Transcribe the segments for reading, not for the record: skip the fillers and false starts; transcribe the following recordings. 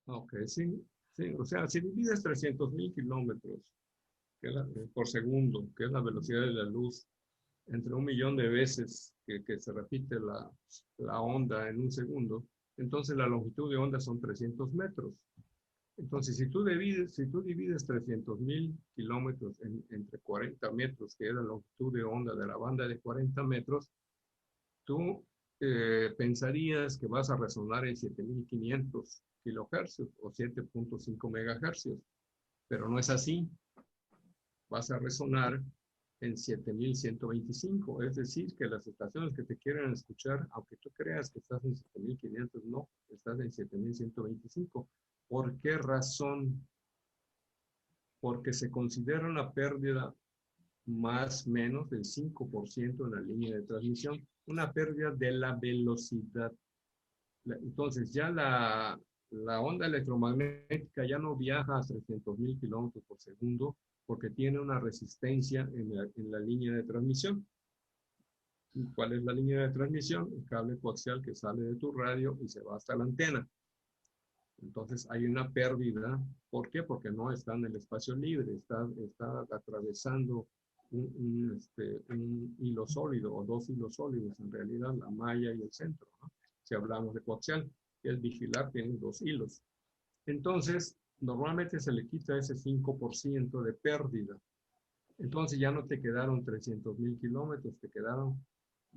Ok, sí, sí. O sea, si divides 300.000 kilómetros por segundo, que es la velocidad de la luz, entre 1 millón de veces que se repite la onda en un segundo, entonces la longitud de onda son 300 metros. Entonces, si tú divides 300.000 kilómetros entre 40 metros, que es la longitud de onda de la banda de 40 metros, tú pensarías que vas a resonar en 7.500 kilohercios o 7.5 megahercios, pero no es así. Vas a resonar en 7.125, es decir, que las estaciones que te quieran escuchar, aunque tú creas que estás en 7.500, no, estás en 7.125. ¿Por qué razón? Porque se considera una pérdida más o menos del 5% en la línea de transmisión, una pérdida de la velocidad. Entonces ya la onda electromagnética ya no viaja a 300.000 kilómetros por segundo porque tiene una resistencia en la línea de transmisión. ¿Y cuál es la línea de transmisión? El cable coaxial que sale de tu radio y se va hasta la antena. Entonces hay una pérdida. ¿Por qué? Porque no está en el espacio libre, está atravesando un hilo sólido o dos hilos sólidos, en realidad la malla y el centro, ¿no? Si hablamos de coaxial, que es vigilar, tiene dos hilos. Entonces, normalmente se le quita ese 5% de pérdida. Entonces ya no te quedaron 300.000 kilómetros, te quedaron,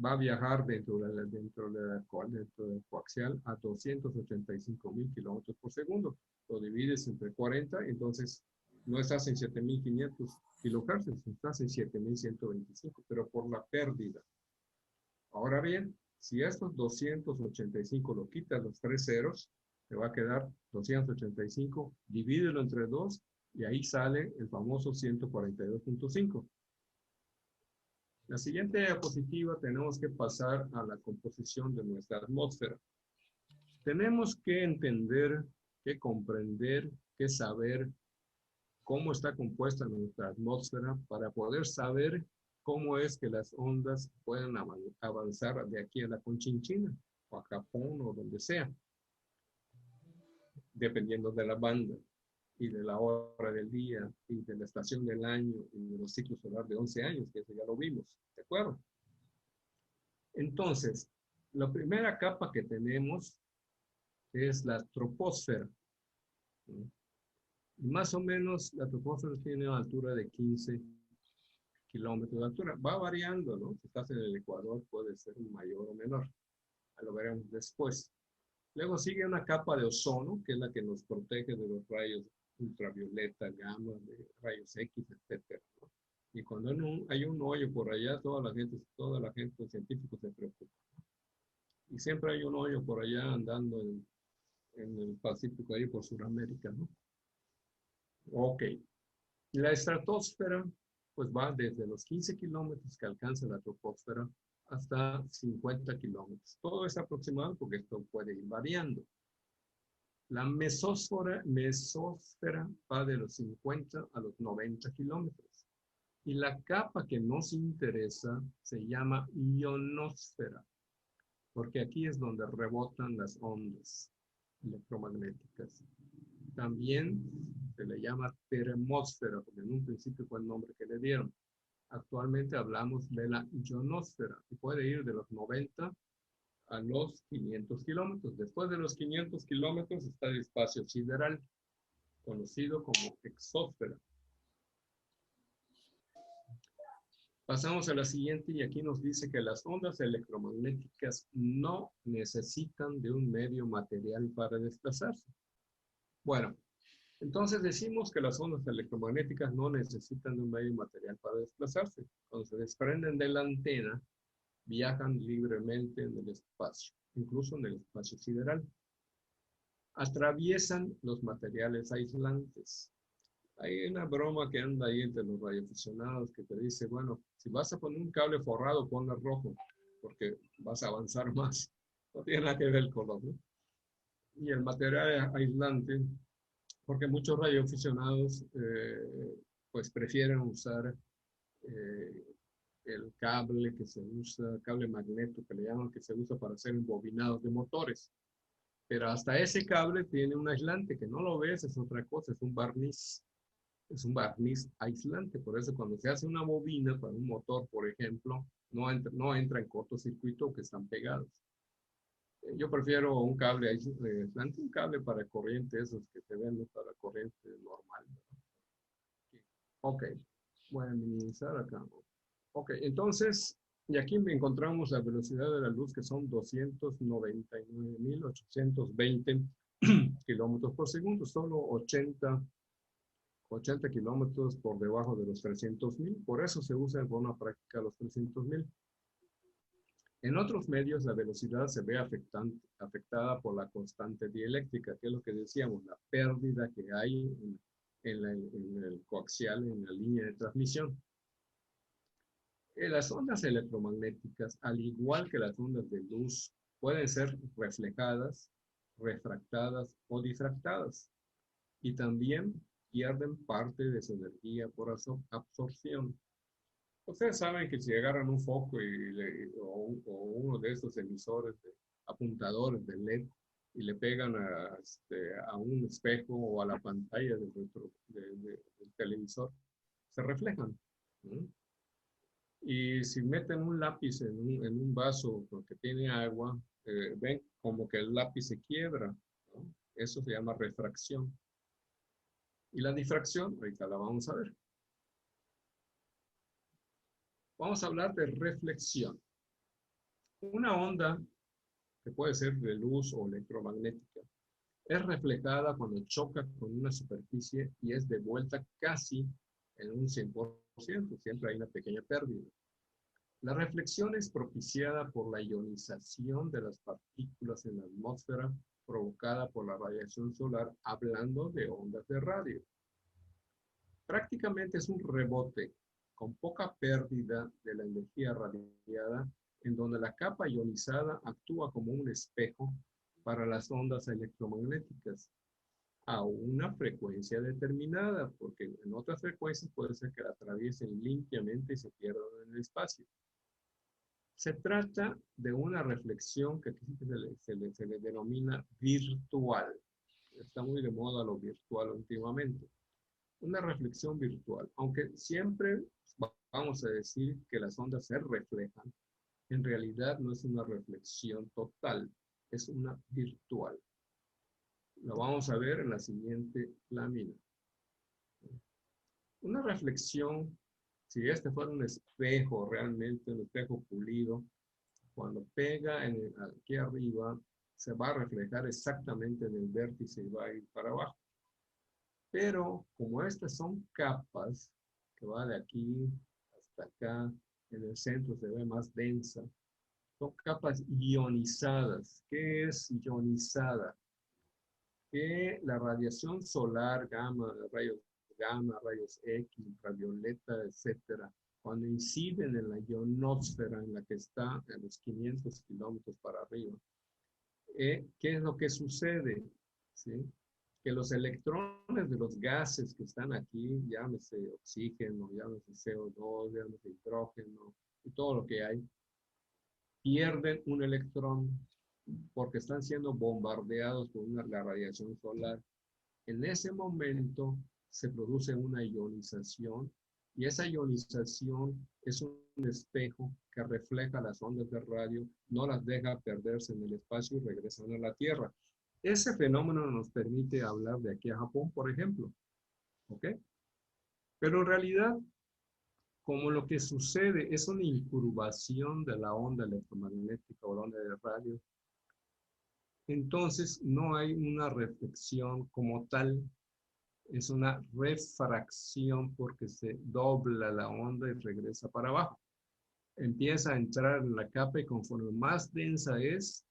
va a viajar dentro del coaxial a 285.000 kilómetros por segundo. Lo divides entre 40, entonces no estás en 7.500 kilohercios, estás en 7.125, pero por la pérdida. Ahora bien, si estos 285 lo quitas los tres ceros, te va a quedar 285, divídelo entre 2 y ahí sale el famoso 142.5. La siguiente diapositiva tenemos que pasar a la composición de nuestra atmósfera. Tenemos que entender, que comprender, que saber cómo está compuesta nuestra atmósfera para poder saber cómo es que las ondas pueden avanzar de aquí a la Conchinchina o a Japón o donde sea, dependiendo de la banda y de la hora del día y de la estación del año y de los ciclos solares de 11 años, que eso ya lo vimos, ¿de acuerdo? Entonces, la primera capa que tenemos es la troposfera. Más o menos la troposfera tiene una altura de 15 kilómetros de altura. Va variando, ¿no? Si estás en el Ecuador puede ser mayor o menor. Lo veremos después. Luego sigue una capa de ozono, que es la que nos protege de los rayos ultravioleta, gamma, de rayos X, etcétera, ¿no? Y cuando hay un hoyo por allá, toda la gente, los científicos se preocupan. Y siempre hay un hoyo por allá andando en el Pacífico, ahí por Sudamérica, ¿no? Ok. La estratosfera, pues va desde los 15 kilómetros que alcanza la troposfera hasta 50 kilómetros. Todo es aproximado porque esto puede ir variando. La mesósfera va de los 50 a los 90 kilómetros. Y la capa que nos interesa se llama ionosfera, porque aquí es donde rebotan las ondas electromagnéticas. También se le llama termósfera, porque en un principio fue el nombre que le dieron. Actualmente hablamos de la ionosfera y puede ir de los 90 a los 500 kilómetros. Después de los 500 kilómetros está el espacio sideral, conocido como exósfera. Pasamos a la siguiente y aquí nos dice que las ondas electromagnéticas no necesitan de un medio material para desplazarse. Bueno, entonces decimos que las ondas electromagnéticas no necesitan de un medio material para desplazarse. Cuando se desprenden de la antena, viajan libremente en el espacio, incluso en el espacio sideral. Atraviesan los materiales aislantes. Hay una broma que anda ahí entre los radioaficionados que te dice, bueno, si vas a poner un cable forrado, ponlo rojo, porque vas a avanzar más. No tiene nada que ver el color, ¿no? Y el material aislante, porque muchos radioaficionados pues prefieren usar eh, el cable que se usa, cable magneto que le llaman, que se usa para hacer embobinados de motores. Pero hasta ese cable tiene un aislante que no lo ves, es otra cosa, es un barniz. Es un barniz aislante. Por eso cuando se hace una bobina para un motor, por ejemplo, no entra en cortocircuito que están pegados. Yo prefiero un cable aislante, un cable para corriente, esos que te venden para corriente normal. Ok, voy a minimizar acá. Ok, entonces, y aquí encontramos la velocidad de la luz que son 299.820 kilómetros por segundo, solo 80 kilómetros por debajo de los 300.000, por eso se usa en forma práctica los 300.000. En otros medios la velocidad se ve afectada por la constante dieléctrica, que es lo que decíamos, la pérdida que hay en el coaxial, en la línea de transmisión. Las ondas electromagnéticas, al igual que las ondas de luz, pueden ser reflejadas, refractadas o difractadas, y también pierden parte de su energía por absorción. Ustedes saben que si agarran un foco o uno de estos emisores, apuntadores de LED, y le pegan a un espejo o a la pantalla del televisor, se reflejan, ¿no? Y si meten un lápiz en un vaso porque tiene agua, ven como que el lápiz se quiebra, ¿no? Eso se llama refracción. Y la difracción, ahorita la vamos a ver. Vamos a hablar de reflexión. Una onda, que puede ser de luz o electromagnética, es reflejada cuando choca con una superficie y es devuelta casi en un 100%. Siempre hay una pequeña pérdida. La reflexión es propiciada por la ionización de las partículas en la atmósfera provocada por la radiación solar, hablando de ondas de radio. Prácticamente es un rebote con poca pérdida de la energía radiada, en donde la capa ionizada actúa como un espejo para las ondas electromagnéticas a una frecuencia determinada, porque en otras frecuencias puede ser que la atraviesen limpiamente y se pierdan en el espacio. Se trata de una reflexión que aquí se le denomina virtual. Está muy de moda lo virtual últimamente. Una reflexión virtual, aunque siempre vamos a decir que las ondas se reflejan, en realidad no es una reflexión total, es una virtual. Lo vamos a ver en la siguiente lámina. Una reflexión, si este fuera un espejo realmente, un espejo pulido, cuando pega aquí arriba, se va a reflejar exactamente en el vértice y va a ir para abajo. Pero como estas son capas, que va de aquí hasta acá, en el centro se ve más densa, son capas ionizadas. ¿Qué es ionizada? Que la radiación solar, gamma, rayos X, ultravioleta, etcétera, cuando inciden en la ionosfera en la que está a los 500 kilómetros para arriba, ¿qué es lo que sucede? ¿Sí? Que los electrones de los gases que están aquí, llámese oxígeno, llámese CO2, llámese hidrógeno, y todo lo que hay, pierden un electrón porque están siendo bombardeados por la radiación solar. En ese momento se produce una ionización y esa ionización es un espejo que refleja las ondas de radio, no las deja perderse en el espacio y regresan a la Tierra. Ese fenómeno nos permite hablar de aquí a Japón, por ejemplo. ¿Ok? Pero en realidad, como lo que sucede es una incurvación de la onda electromagnética o la onda de radio, entonces no hay una reflexión como tal, es una refracción porque se dobla la onda y regresa para abajo. Empieza a entrar en la capa y conforme más densa es,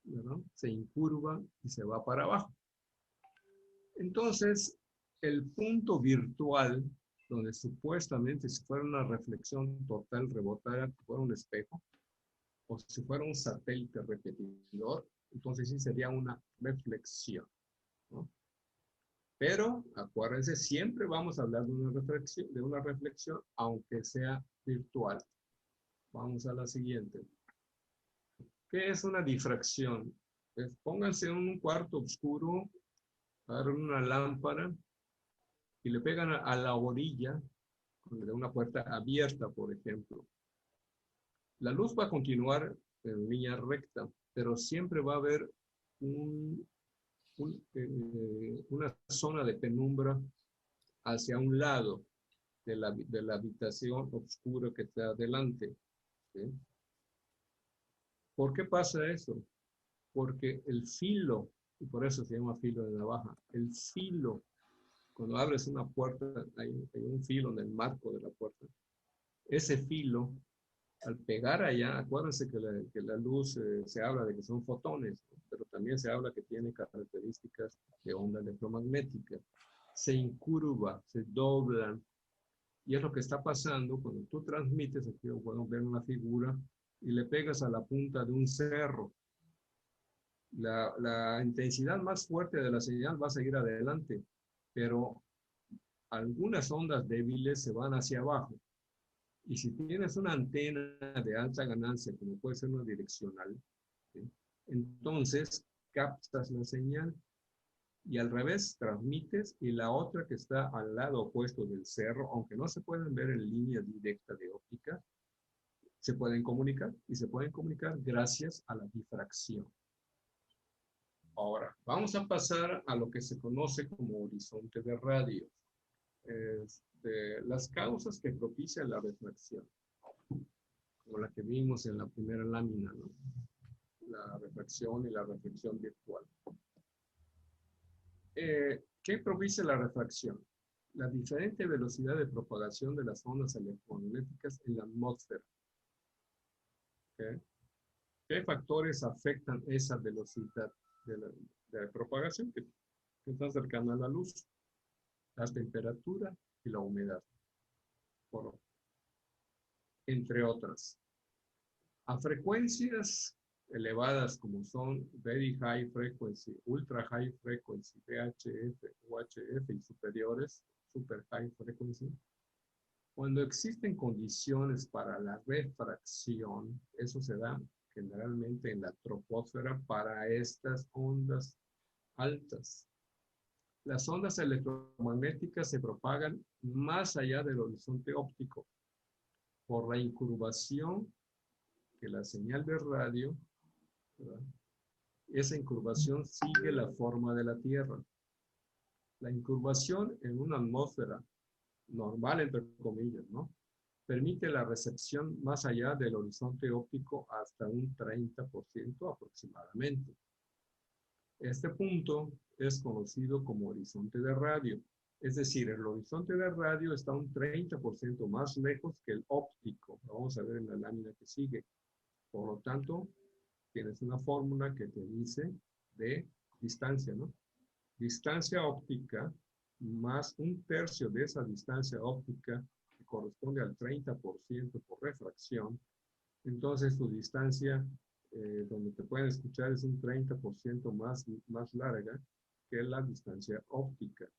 ¿no?, se incurva y se va para abajo. Entonces, el punto virtual, donde supuestamente si fuera una reflexión total rebotara, fuera un espejo, o si fuera un satélite repetidor, entonces sí sería una reflexión, ¿no? Pero acuérdense, siempre vamos a hablar de una reflexión, aunque sea virtual. Vamos a la siguiente. ¿Qué es una difracción? Pues pónganse en un cuarto oscuro, agarren una lámpara y le pegan a la orilla de una puerta abierta, por ejemplo. La luz va a continuar en línea recta, pero siempre va a haber una zona de penumbra hacia un lado de la habitación oscura que está adelante. ¿Sí? ¿Por qué pasa eso? Porque el filo, y por eso se llama filo de navaja, el filo, cuando abres una puerta, hay un filo en el marco de la puerta. Ese filo, al pegar allá, acuérdense que la luz se habla de que son fotones, ¿no? Pero también se habla que tiene características de onda electromagnética. Se incurva, se doblan, y es lo que está pasando cuando tú transmites. Aquí podemos ver una figura y le pegas a la punta de un cerro. La intensidad más fuerte de la señal va a seguir adelante, pero algunas ondas débiles se van hacia abajo. Y si tienes una antena de alta ganancia, como puede ser una direccional, ¿sí? Entonces captas la señal y al revés transmites, y la otra que está al lado opuesto del cerro, aunque no se pueden ver en línea directa de óptica, se pueden comunicar, y se pueden comunicar gracias a la difracción. Ahora, vamos a pasar a lo que se conoce como horizonte de radio. Las causas que propician la refracción, como la que vimos en la primera lámina, ¿no? La refracción y la reflexión virtual. ¿Qué propicia la refracción? La diferente velocidad de propagación de las ondas electromagnéticas en la atmósfera. ¿Okay? ¿Qué factores afectan esa velocidad de la propagación que está cercana a la luz? La temperatura y la humedad, entre otras. A frecuencias elevadas como son very high frequency, ultra high frequency, VHF, UHF y superiores, super high frequency, cuando existen condiciones para la refracción, eso se da generalmente en la troposfera para estas ondas altas. Las ondas electromagnéticas se propagan más allá del horizonte óptico por la incurvación que la señal de radio, ¿verdad? Esa incurvación sigue la forma de la Tierra. La incurvación en una atmósfera normal, entre comillas, ¿no? Permite la recepción más allá del horizonte óptico hasta un 30% aproximadamente. Este punto es conocido como horizonte de radio. Es decir, el horizonte de radio está un 30% más lejos que el óptico. Lo vamos a ver en la lámina que sigue. Por lo tanto, tienes una fórmula que te dice de distancia, ¿no? Distancia óptica más un tercio de esa distancia óptica, que corresponde al 30% por refracción. Entonces tu distancia donde te pueden escuchar es un 30% más larga que la distancia óptica.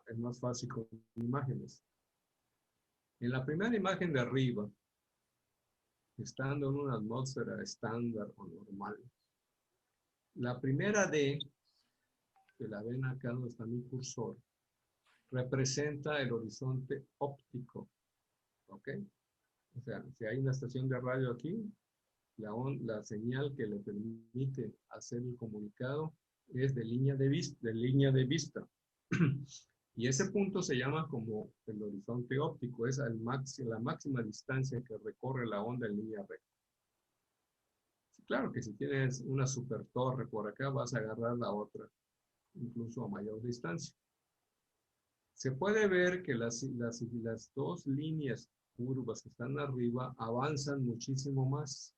Es más fácil con imágenes. En la primera imagen de arriba, estando en una atmósfera estándar o normal, la primera D, que la ven acá donde está mi cursor, representa el horizonte óptico. ¿Ok? O sea, si hay una estación de radio aquí, la señal que le permite hacer el comunicado es de línea de vista. Y ese punto se llama como el horizonte óptico, es la máxima distancia que recorre la onda en línea recta. Claro que si tienes una super torre por acá, vas a agarrar la otra, incluso a mayor distancia. Se puede ver que las dos líneas curvas que están arriba avanzan muchísimo más.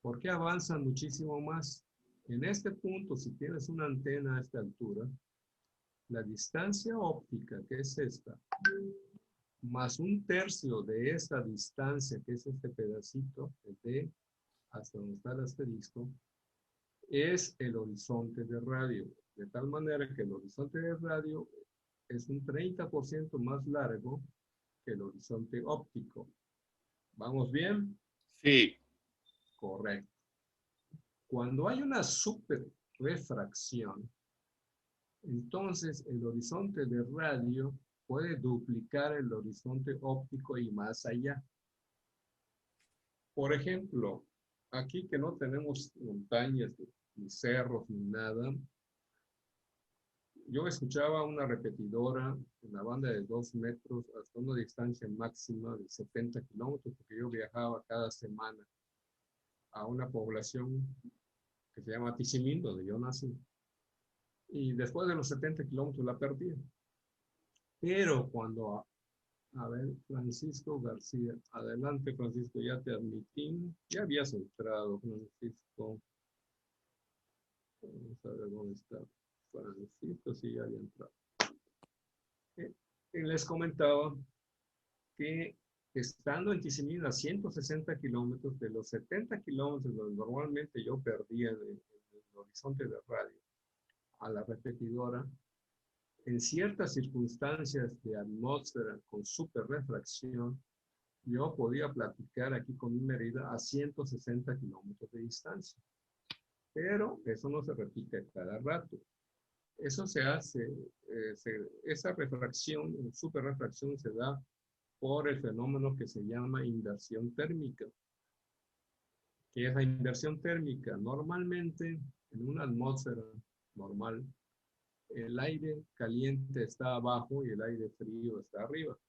¿Por qué avanzan muchísimo más? En este punto, si tienes una antena a esta altura, la distancia óptica, que es esta, más un tercio de esta distancia, que es este pedacito de hasta donde está el asterisco, es el horizonte de radio. De tal manera que el horizonte de radio es un 30% más largo que el horizonte óptico. ¿Vamos bien? Sí. Correcto. Cuando hay una superrefracción, entonces el horizonte de radio puede duplicar el horizonte óptico y más allá. Por ejemplo, aquí que no tenemos montañas, ni cerros, ni nada, yo escuchaba una repetidora en la banda de 2 metros hasta una distancia máxima de 70 kilómetros, porque yo viajaba cada semana a una población que se llama Tizimín, donde yo nací. Y después de los 70 kilómetros la perdí. Pero cuando, a ver, Francisco García, adelante Francisco, ya te admití, ya habías entrado, Francisco. Vamos a ver dónde está Francisco, sí, ya había entrado. Y les comentaba que estando en Tizimín a 160 kilómetros, de los 70 kilómetros donde normalmente yo perdía en el horizonte de radio a la repetidora, en ciertas circunstancias de atmósfera con superrefracción, yo podía platicar aquí con mi Mérida a 160 kilómetros de distancia. Pero eso no se repite cada rato. Eso se hace, esa refracción, superrefracción se da por el fenómeno que se llama inversión térmica. ¿Qué es la inversión térmica? Normalmente en una atmósfera normal, el aire caliente está abajo y el aire frío está arriba.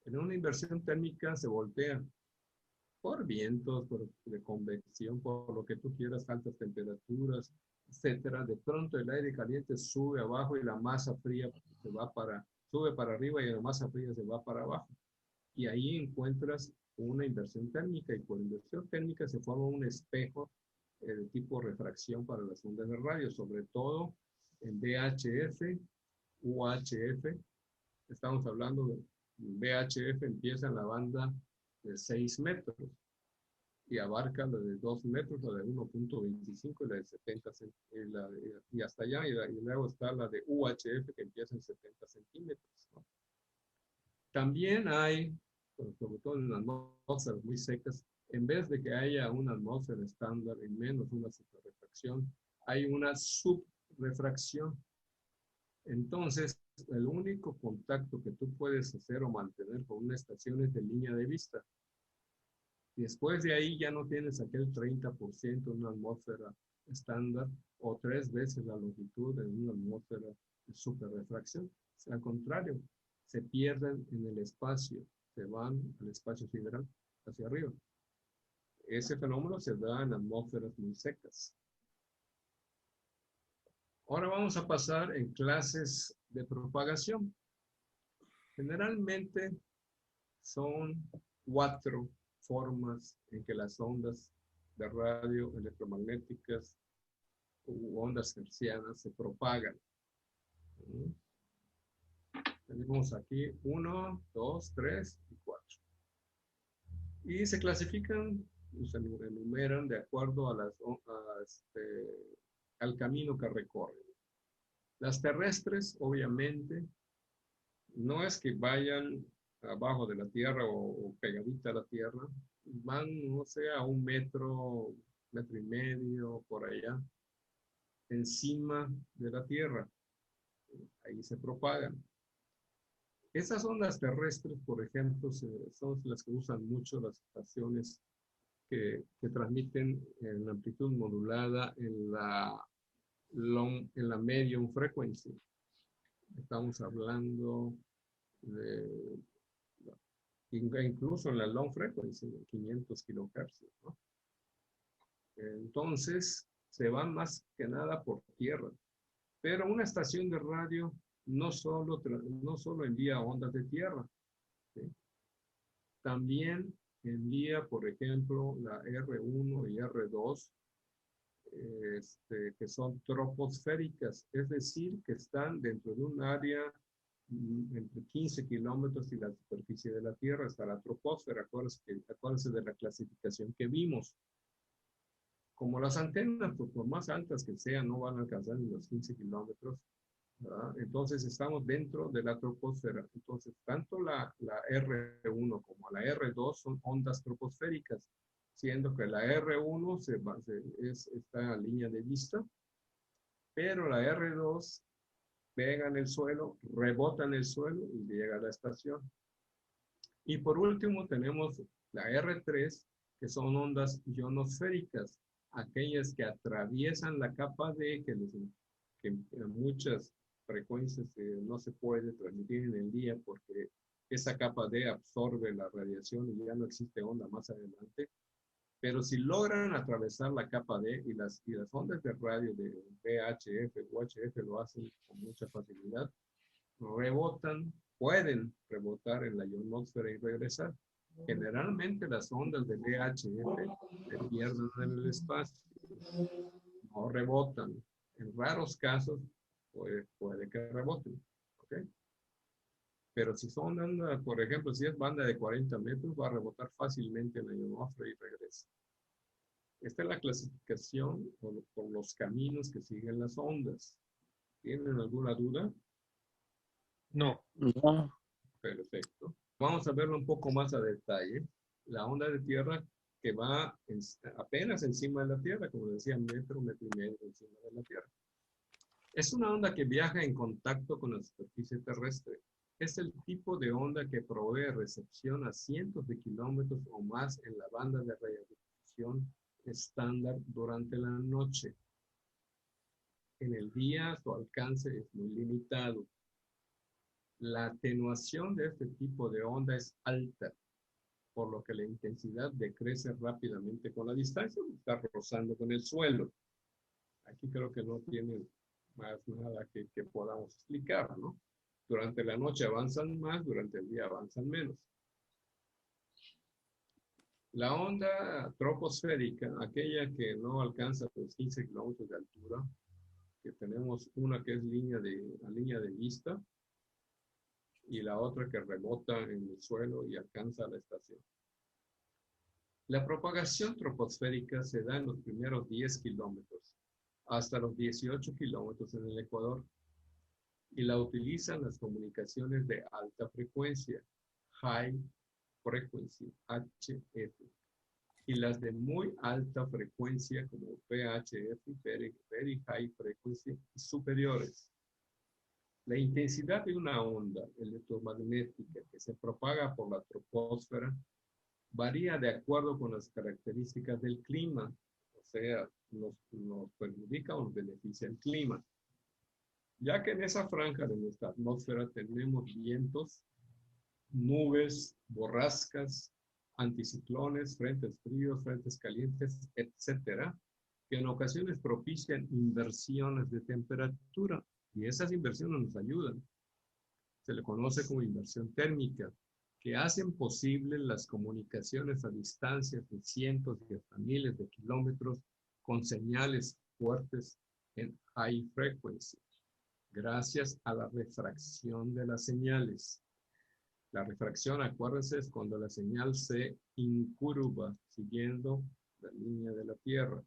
En una inversión térmica se voltea por vientos, por de convección, por lo que tú quieras, altas temperaturas, etcétera. De pronto el aire caliente sube abajo y la masa fría sube para arriba y la masa fría se va para abajo. Y ahí encuentras una inversión térmica, y por inversión térmica se forma un espejo de tipo refracción para las ondas de radio, sobre todo en VHF, UHF. Estamos hablando de VHF, empieza en la banda de 6 metros y abarca la de 2 metros, la de 1.25 y la de 70 y hasta allá, y luego está la de UHF que empieza en 70 centímetros, ¿no? También hay, sobre todo en atmósferas muy secas, en vez de que haya una atmósfera estándar y menos una superrefracción, hay una subrefracción. Entonces, el único contacto que tú puedes hacer o mantener con una estación es de línea de vista. Y después de ahí ya no tienes aquel 30% en una atmósfera estándar o 3 veces la longitud en una atmósfera de superrefracción. Al contrario, se pierden en el espacio, se van al espacio sideral hacia arriba. Ese fenómeno se da en atmósferas muy secas. Ahora vamos a pasar en clases de propagación. Generalmente son 4 formas en que las ondas de radio electromagnéticas u ondas hertzianas se propagan. Tenemos aquí 1, 2, 3 y 4. Y se clasifican, se enumeran de acuerdo a al camino que recorren. Las terrestres, obviamente, no es que vayan abajo de la Tierra o pegadita a la Tierra, van, no sé, a 1 metro, 1,5 metros, por allá, encima de la Tierra. Ahí se propagan. Esas ondas terrestres, por ejemplo, son las que usan mucho las estaciones que transmiten en amplitud modulada en la medium frequency. Estamos hablando de incluso en la long frequency, 500 kilohertz, ¿no? Entonces, se van más que nada por tierra. Pero una estación de radio no solo envía ondas de tierra, ¿sí? También envía, por ejemplo, la R1 y R2, que son troposféricas, es decir, que están dentro de un área entre 15 kilómetros y la superficie de la Tierra, hasta la troposfera. Acuérdense de la clasificación que vimos. Como las antenas, pues, por más altas que sean, no van a alcanzar ni los 15 kilómetros, ¿verdad? Entonces estamos dentro de la troposfera. Entonces, tanto la R1 como la R2 son ondas troposféricas. siendo que la R1 está en línea de vista, pero la R2 pega en el suelo, rebota en el suelo y llega a la estación. Y por último tenemos la R3, que son ondas ionosféricas, aquellas que atraviesan la capa D, que en muchas frecuencias no se puede transmitir en el día porque esa capa D absorbe la radiación y ya no existe onda más adelante. Pero si logran atravesar la capa D y las ondas de radio de VHF, UHF lo hacen con mucha facilidad, rebotan, pueden rebotar en la ionosfera y regresar. Generalmente las ondas de VHF se pierden en el espacio, no rebotan. En raros casos puede que reboten. ¿Okay? Pero si son ondas, por ejemplo, si es banda de 40 metros, va a rebotar fácilmente en la ionosfera y regresa. Esta es la clasificación por los caminos que siguen las ondas. ¿Tienen alguna duda? No. No. Perfecto. Vamos a verlo un poco más a detalle. La onda de tierra que va apenas encima de la Tierra, como decía, metro y medio encima de la Tierra. Es una onda que viaja en contacto con la superficie terrestre. Es el tipo de onda que provee recepción a cientos de kilómetros o más en la banda de radiodifusión estándar durante la noche. En el día su alcance es muy limitado. La atenuación de este tipo de onda es alta, por lo que la intensidad decrece rápidamente con la distancia, está rozando con el suelo. Aquí creo que no tiene más nada que podamos explicar, ¿no? Durante la noche avanzan más, durante el día avanzan menos. La onda troposférica, aquella que no alcanza los 15 kilómetros de altura, que tenemos una que es la línea de vista, y la otra que rebota en el suelo y alcanza la estación. La propagación troposférica se da en los primeros 10 kilómetros, hasta los 18 kilómetros en el Ecuador, y la utilizan las comunicaciones de alta frecuencia, High Frequency, HF, y las de muy alta frecuencia como VHF, Very High Frequency, superiores. La intensidad de una onda electromagnética que se propaga por la troposfera varía de acuerdo con las características del clima, o sea, nos perjudica o nos beneficia el clima. Ya que en esa franja de nuestra atmósfera tenemos vientos, nubes, borrascas, anticiclones, frentes fríos, frentes calientes, etcétera, que en ocasiones propician inversiones de temperatura, y esas inversiones nos ayudan. Se le conoce como inversión térmica, que hacen posible las comunicaciones a distancias de cientos y hasta miles de kilómetros con señales fuertes en high frequency, gracias a la refracción de las señales. La refracción, acuérdense, es cuando la señal se incurva siguiendo la línea de la Tierra.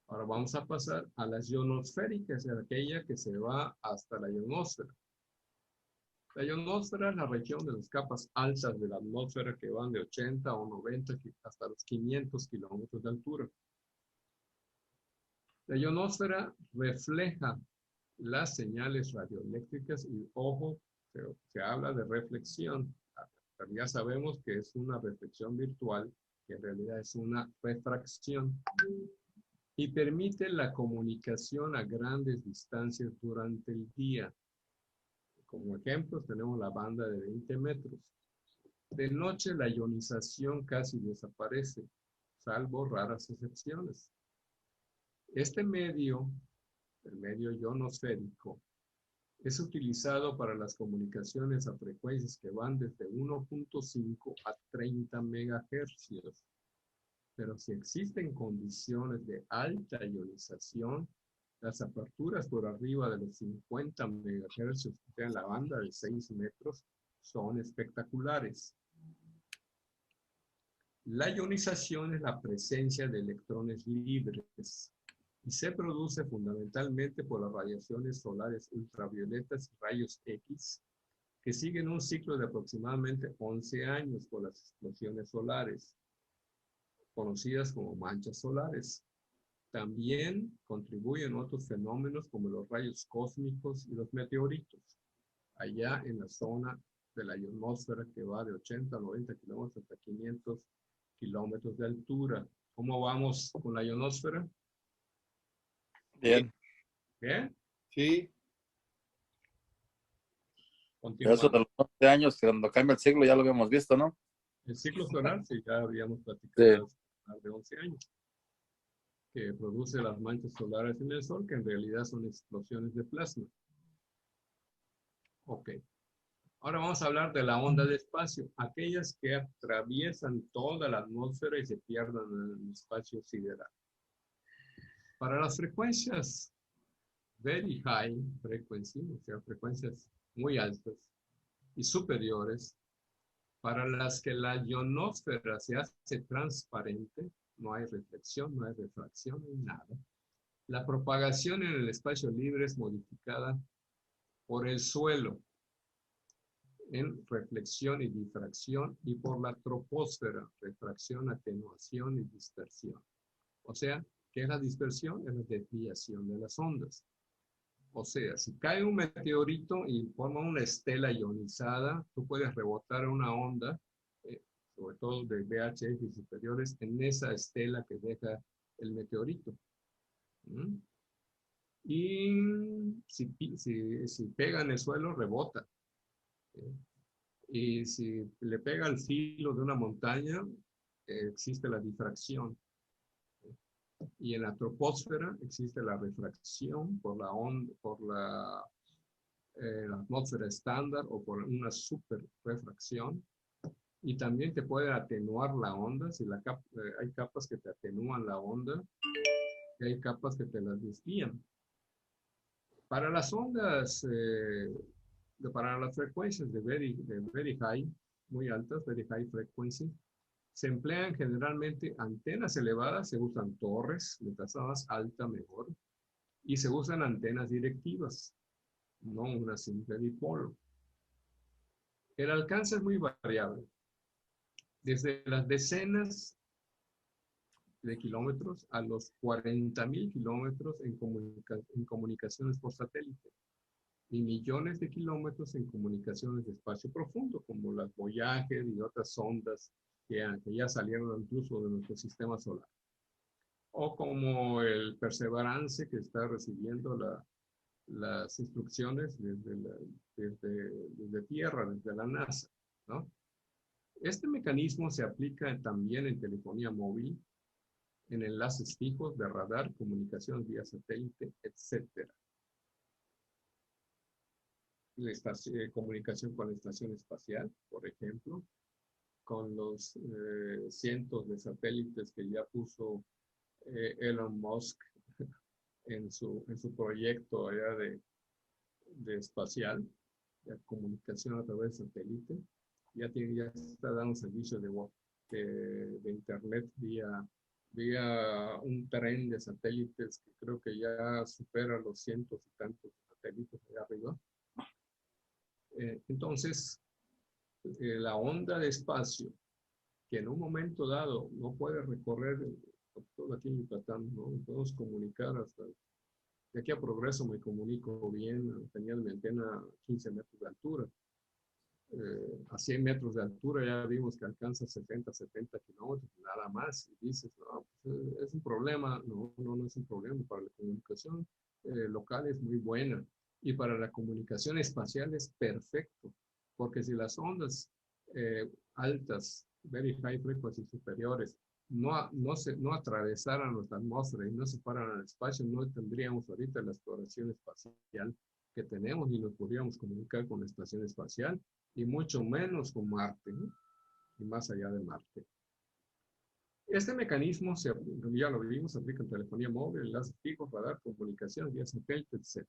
Ahora vamos a pasar a las ionosféricas, aquella que se va hasta la ionosfera. La ionosfera es la región de las capas altas de la atmósfera que van de 80 o 90 hasta los 500 kilómetros de altura. La ionosfera refleja las señales radioeléctricas y, ojo, se habla de reflexión. Pero ya sabemos que es una reflexión virtual, que en realidad es una refracción. Y permite la comunicación a grandes distancias durante el día. Como ejemplos tenemos la banda de 20 metros. De noche la ionización casi desaparece, salvo raras excepciones. Este medio, el medio ionosférico, es utilizado para las comunicaciones a frecuencias que van desde 1.5 a 30 megahercios. Pero si existen condiciones de alta ionización, las aperturas por arriba de los 50 megahercios, o sea, la banda de 6 metros, son espectaculares. La ionización es la presencia de electrones libres y se produce fundamentalmente por las radiaciones solares ultravioletas y rayos X que siguen un ciclo de aproximadamente 11 años por las explosiones solares, conocidas como manchas solares. También contribuyen otros fenómenos como los rayos cósmicos y los meteoritos, allá en la zona de la ionosfera que va de 80 a 90 kilómetros hasta 500 kilómetros de altura. ¿Cómo vamos con la ionosfera? Bien. ¿Bien? Sí. Eso de Continuamos. los 11 años, cuando cambia el siglo, ya lo habíamos visto, ¿no? El ciclo solar, sí, ya habíamos Sí. platicado hace de 11 años, que produce las manchas solares en el Sol, que en realidad son explosiones de plasma. Ok. Ahora vamos a hablar de la onda de espacio, aquellas que atraviesan toda la atmósfera y se pierden en el espacio sideral. Para las frecuencias very high frequency, o sea, frecuencias muy altas y superiores, para las que la ionosfera se hace transparente, no hay reflexión, no hay refracción, no hay nada. La propagación en el espacio libre es modificada por el suelo en reflexión y difracción y por la troposfera, refracción, atenuación y dispersión. O sea, ¿qué es la dispersión? Es la desviación de las ondas. O sea, si cae un meteorito y forma una estela ionizada, tú puedes rebotar una onda, sobre todo de VHF y superiores, en esa estela que deja el meteorito. ¿Mm? Y si pega en el suelo, rebota. Y si le pega al filo de una montaña, existe la difracción. Y en la troposfera existe la refracción por la onda, por la atmósfera estándar o por una super refracción. Y también te puede atenuar la onda, si hay capas que te atenúan la onda y hay capas que te las desvían. Para las ondas, para las frecuencias de very high, muy altas, very high frequency, se emplean generalmente antenas elevadas, se usan torres, mientras más alta mejor, y se usan antenas directivas, no una simple dipolo. El alcance es muy variable, desde las decenas de kilómetros a los 40.000 kilómetros en comunicaciones por satélite y millones de kilómetros en comunicaciones de espacio profundo, como las Voyager y otras sondas que ya salieron incluso de nuestro sistema solar. O como el Perseverance, que está recibiendo las instrucciones desde Tierra, desde la NASA, ¿no? Este mecanismo se aplica también en telefonía móvil, en enlaces fijos de radar, comunicación vía satélite, etc. Comunicación con la estación espacial, por ejemplo, con los cientos de satélites que ya puso Elon Musk en su proyecto allá de espacial, de comunicación a través de satélite. Ya está dando servicio de internet vía un tren de satélites que creo que ya supera los cientos y tantos satélites allá arriba. Entonces, la onda de espacio, que en un momento dado no puede recorrer todo aquí en Yucatán, ¿no? Podemos comunicar hasta, de aquí a Progreso me comunico bien, tenía mi antena a 15 metros de altura. A 100 metros de altura ya vimos que alcanza 60, 70 kilómetros, nada más. Y dices, no, pues, es un problema. No, no es un problema. Para la comunicación local es muy buena. Y para la comunicación espacial es perfecto. Porque si las ondas altas, very high frequency superiores, no atravesaran nuestra atmósfera y no se fueran al espacio, no tendríamos ahorita la exploración espacial que tenemos y nos podríamos comunicar con la estación espacial y mucho menos con Marte, ¿no? Y más allá de Marte. Este mecanismo, ya lo vimos, se aplica en telefonía móvil, enlaces fijos, radar, comunicación, vía satélite, etc.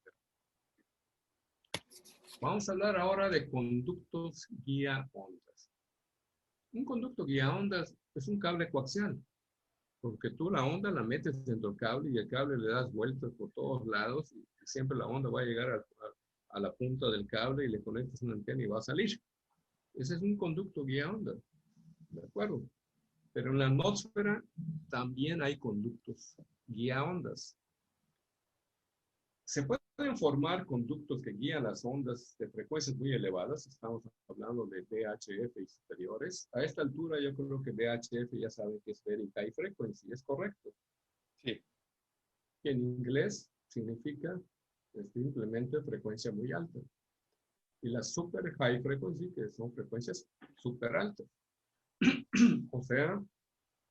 Vamos a hablar ahora de conductos guía ondas. Un conducto guía ondas es un cable coaxial, porque tú la onda la metes dentro del cable y el cable le das vueltas por todos lados y siempre la onda va a llegar a la punta del cable y le conectas una antena y va a salir. Ese es un conducto guía onda, ¿de acuerdo? Pero en la atmósfera también hay conductos guía ondas. Se pueden formar conductos que guían las ondas de frecuencias muy elevadas. Estamos hablando de VHF y superiores. A esta altura yo creo que VHF ya saben que es Very High Frequency, es correcto. Sí. Que en inglés significa simplemente frecuencia muy alta. Y las super high frequency, que son frecuencias super altas. O sea,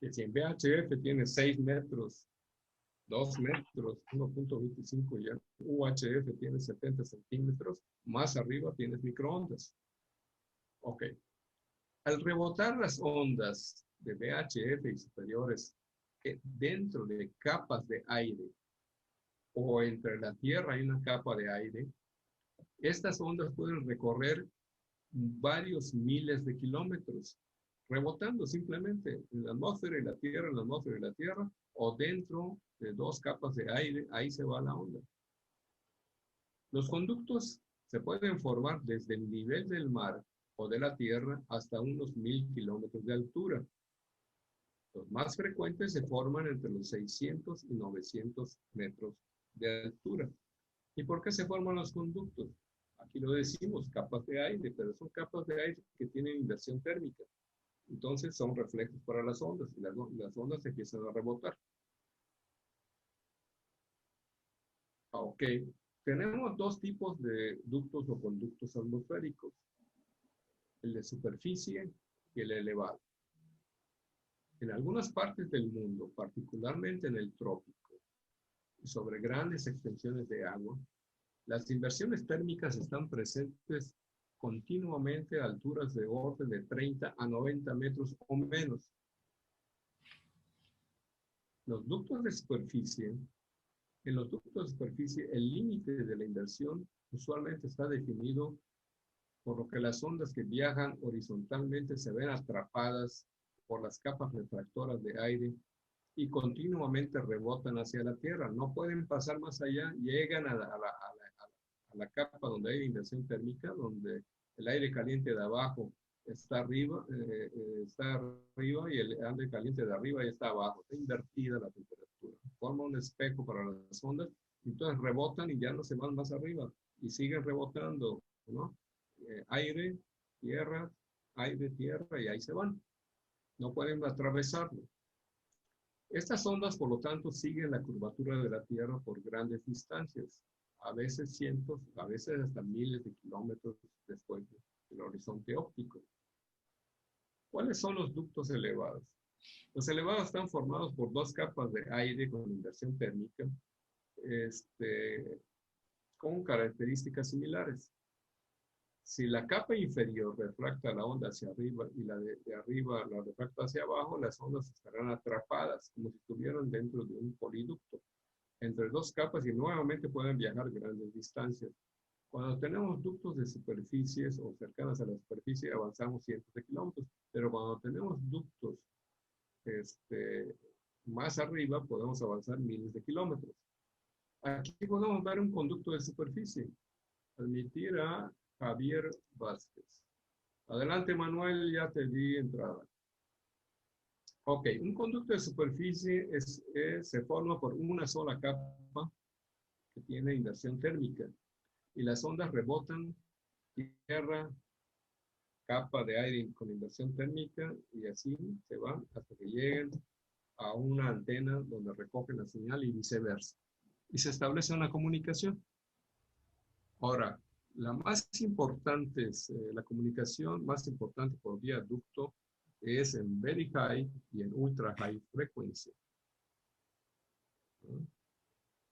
que si en VHF tiene 6 metros, 2 metros, 1.25, y en UHF tiene 70 centímetros, más arriba tienes microondas. Ok. Al rebotar las ondas de VHF y superiores dentro de capas de aire, o entre la Tierra y una capa de aire, estas ondas pueden recorrer varios miles de kilómetros, rebotando simplemente en la atmósfera y la Tierra, en la atmósfera y la Tierra, o dentro de 2 capas de aire, ahí se va la onda. Los conductos se pueden formar desde el nivel del mar o de la Tierra hasta unos 1000 kilómetros de altura. Los más frecuentes se forman entre los 600 y 900 metros de altura. ¿Y por qué se forman los conductos? Aquí lo decimos, capas de aire, pero son capas de aire que tienen inversión térmica. Entonces son reflejos para las ondas y las ondas empiezan a rebotar. Ok, tenemos 2 tipos de ductos o conductos atmosféricos, el de superficie y el elevado. En algunas partes del mundo, particularmente en el trópico, y sobre grandes extensiones de agua, las inversiones térmicas están presentes continuamente a alturas de orden de 30 a 90 metros o menos. Los ductos de superficie, en los ductos de superficie, el límite de la inversión usualmente está definido por lo que las ondas que viajan horizontalmente se ven atrapadas por las capas refractoras de aire y continuamente rebotan hacia la Tierra. No pueden pasar más allá, llegan a la capa donde hay inversión térmica, donde el aire caliente de abajo está arriba y el aire caliente de arriba ya está abajo. Está invertida la temperatura. Forma un espejo para las ondas, entonces rebotan y ya no se van más arriba y siguen rebotando, ¿no? Aire, tierra, y ahí se van. No pueden atravesarlo. Estas ondas, por lo tanto, siguen la curvatura de la Tierra por grandes distancias, a veces cientos, a veces hasta miles de kilómetros después del horizonte óptico. ¿Cuáles son los ductos elevados? Los elevados están formados por 2 capas de aire con inversión térmica, con características similares. Si la capa inferior refracta la onda hacia arriba y la de arriba la refracta hacia abajo, las ondas estarán atrapadas como si estuvieran dentro de un poliducto entre 2 capas y nuevamente pueden viajar grandes distancias. Cuando tenemos ductos de superficies o cercanas a la superficie, avanzamos cientos de kilómetros, pero cuando tenemos ductos más arriba, podemos avanzar miles de kilómetros. Aquí podemos ver un conducto de superficie. Admitir a Javier Vázquez. Adelante, Manuel, ya te di entrada. Ok, un conducto de superficie se forma por una sola capa que tiene inversión térmica y las ondas rebotan tierra, capa de aire con inversión térmica y así se van hasta que lleguen a una antena donde recogen la señal y viceversa. Y se establece una comunicación. Ahora, la más importante es la comunicación más importante por vía ducto es en very high y en ultra high frecuencia.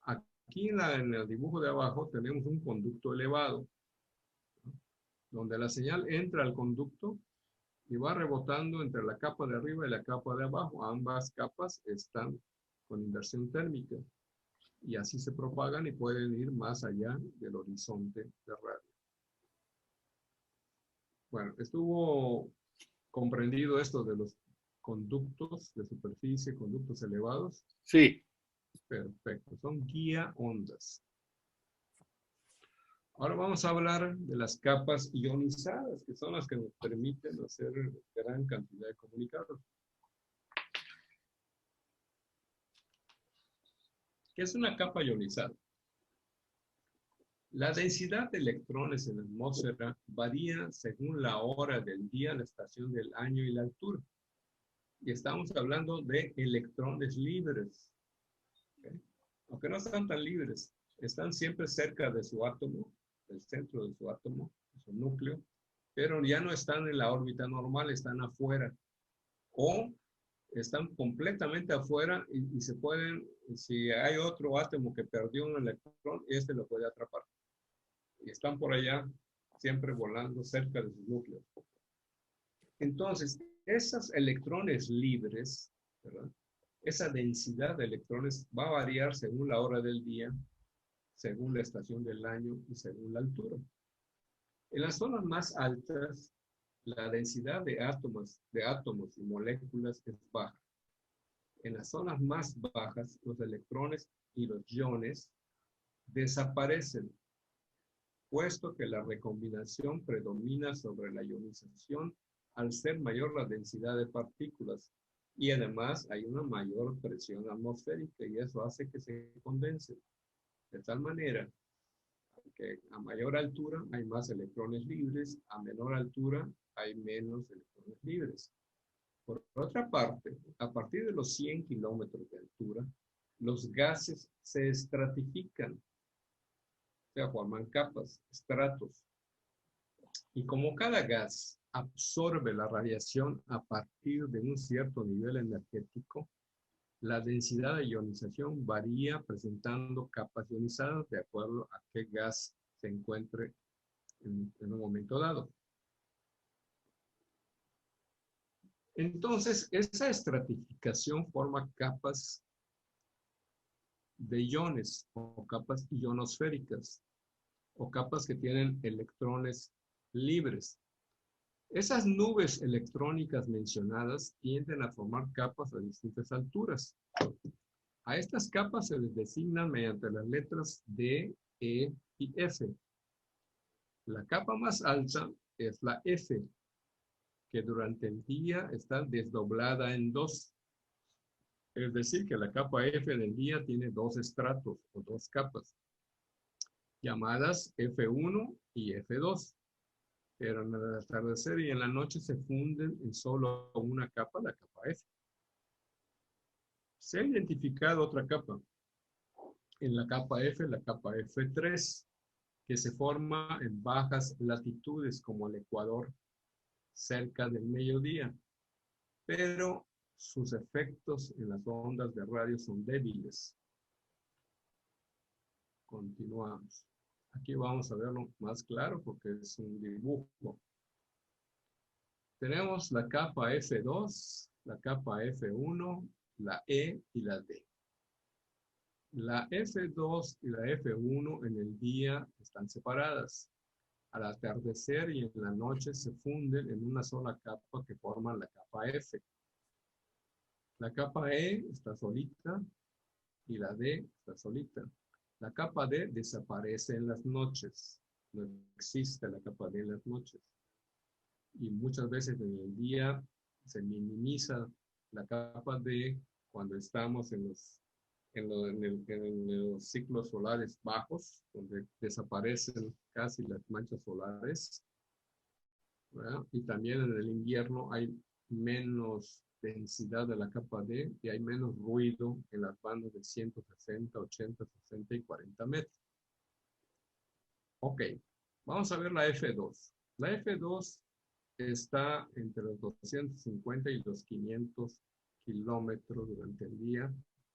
Aquí en el dibujo de abajo tenemos un conducto elevado, donde la señal entra al conducto y va rebotando entre la capa de arriba y la capa de abajo. Ambas capas están con inversión térmica y así se propagan y pueden ir más allá del horizonte de radio. Bueno, estuvo comprendido esto de los conductos de superficie, conductos elevados. Sí. Perfecto, son guía ondas. Ahora vamos a hablar de las capas ionizadas, que son las que nos permiten hacer gran cantidad de comunicados. ¿Qué es una capa ionizada? La densidad de electrones en la atmósfera varía según la hora del día, la estación del año y la altura. Y estamos hablando de electrones libres. ¿Okay? Aunque no están tan libres, están siempre cerca de su átomo, del centro de su átomo, de su núcleo, pero ya no están en la órbita normal, están afuera. O están completamente afuera y se pueden, si hay otro átomo que perdió un electrón, este lo puede atrapar. Y están por allá, siempre volando cerca de sus núcleos. Entonces, esos electrones libres, ¿verdad? Esa densidad de electrones va a variar según la hora del día, según la estación del año y según la altura. En las zonas más altas, la densidad de átomos y moléculas es baja. En las zonas más bajas, los electrones y los iones desaparecen, puesto que la recombinación predomina sobre la ionización al ser mayor la densidad de partículas. Y además hay una mayor presión atmosférica y eso hace que se condensen. De tal manera que a mayor altura hay más electrones libres, a menor altura hay menos electrones libres. Por otra parte, a partir de los 100 kilómetros de altura, los gases se estratifican, o sea, forman capas, estratos. Y como cada gas absorbe la radiación a partir de un cierto nivel energético, la densidad de ionización varía presentando capas ionizadas de acuerdo a qué gas se encuentre en un momento dado. Entonces, esa estratificación forma capas de iones o capas ionosféricas o capas que tienen electrones libres. Esas nubes electrónicas mencionadas tienden a formar capas a distintas alturas. A estas capas se les designan mediante las letras D, E y F. La capa más alta es la F, que durante el día está desdoblada en dos. Es decir, que la capa F del día tiene dos estratos o dos capas, llamadas F1 y F2. Pero en el atardecer y en la noche se funden en solo una capa, la capa F. Se ha identificado otra capa. En la capa F, la capa F3, que se forma en bajas latitudes como el Ecuador, cerca del mediodía. Pero sus efectos en las ondas de radio son débiles. Continuamos. Aquí vamos a verlo más claro porque es un dibujo. Tenemos la capa F2, la capa F1, la E y la D. La F2 y la F1 en el día están separadas. Al atardecer y en la noche se funden en una sola capa que forma la capa F. La capa E está solita y la D está solita. La capa D desaparece en las noches. No existe la capa D en las noches. Y muchas veces en el día se minimiza la capa D cuando estamos en los ciclos solares bajos, donde desaparecen casi las manchas solares, ¿verdad? Y también en el invierno hay menos densidad de la capa D y hay menos ruido en las bandas de 160, 80, 60 y 40 metros. Ok, vamos a ver la F2. La F2 está entre los 250 y los 500 kilómetros durante el día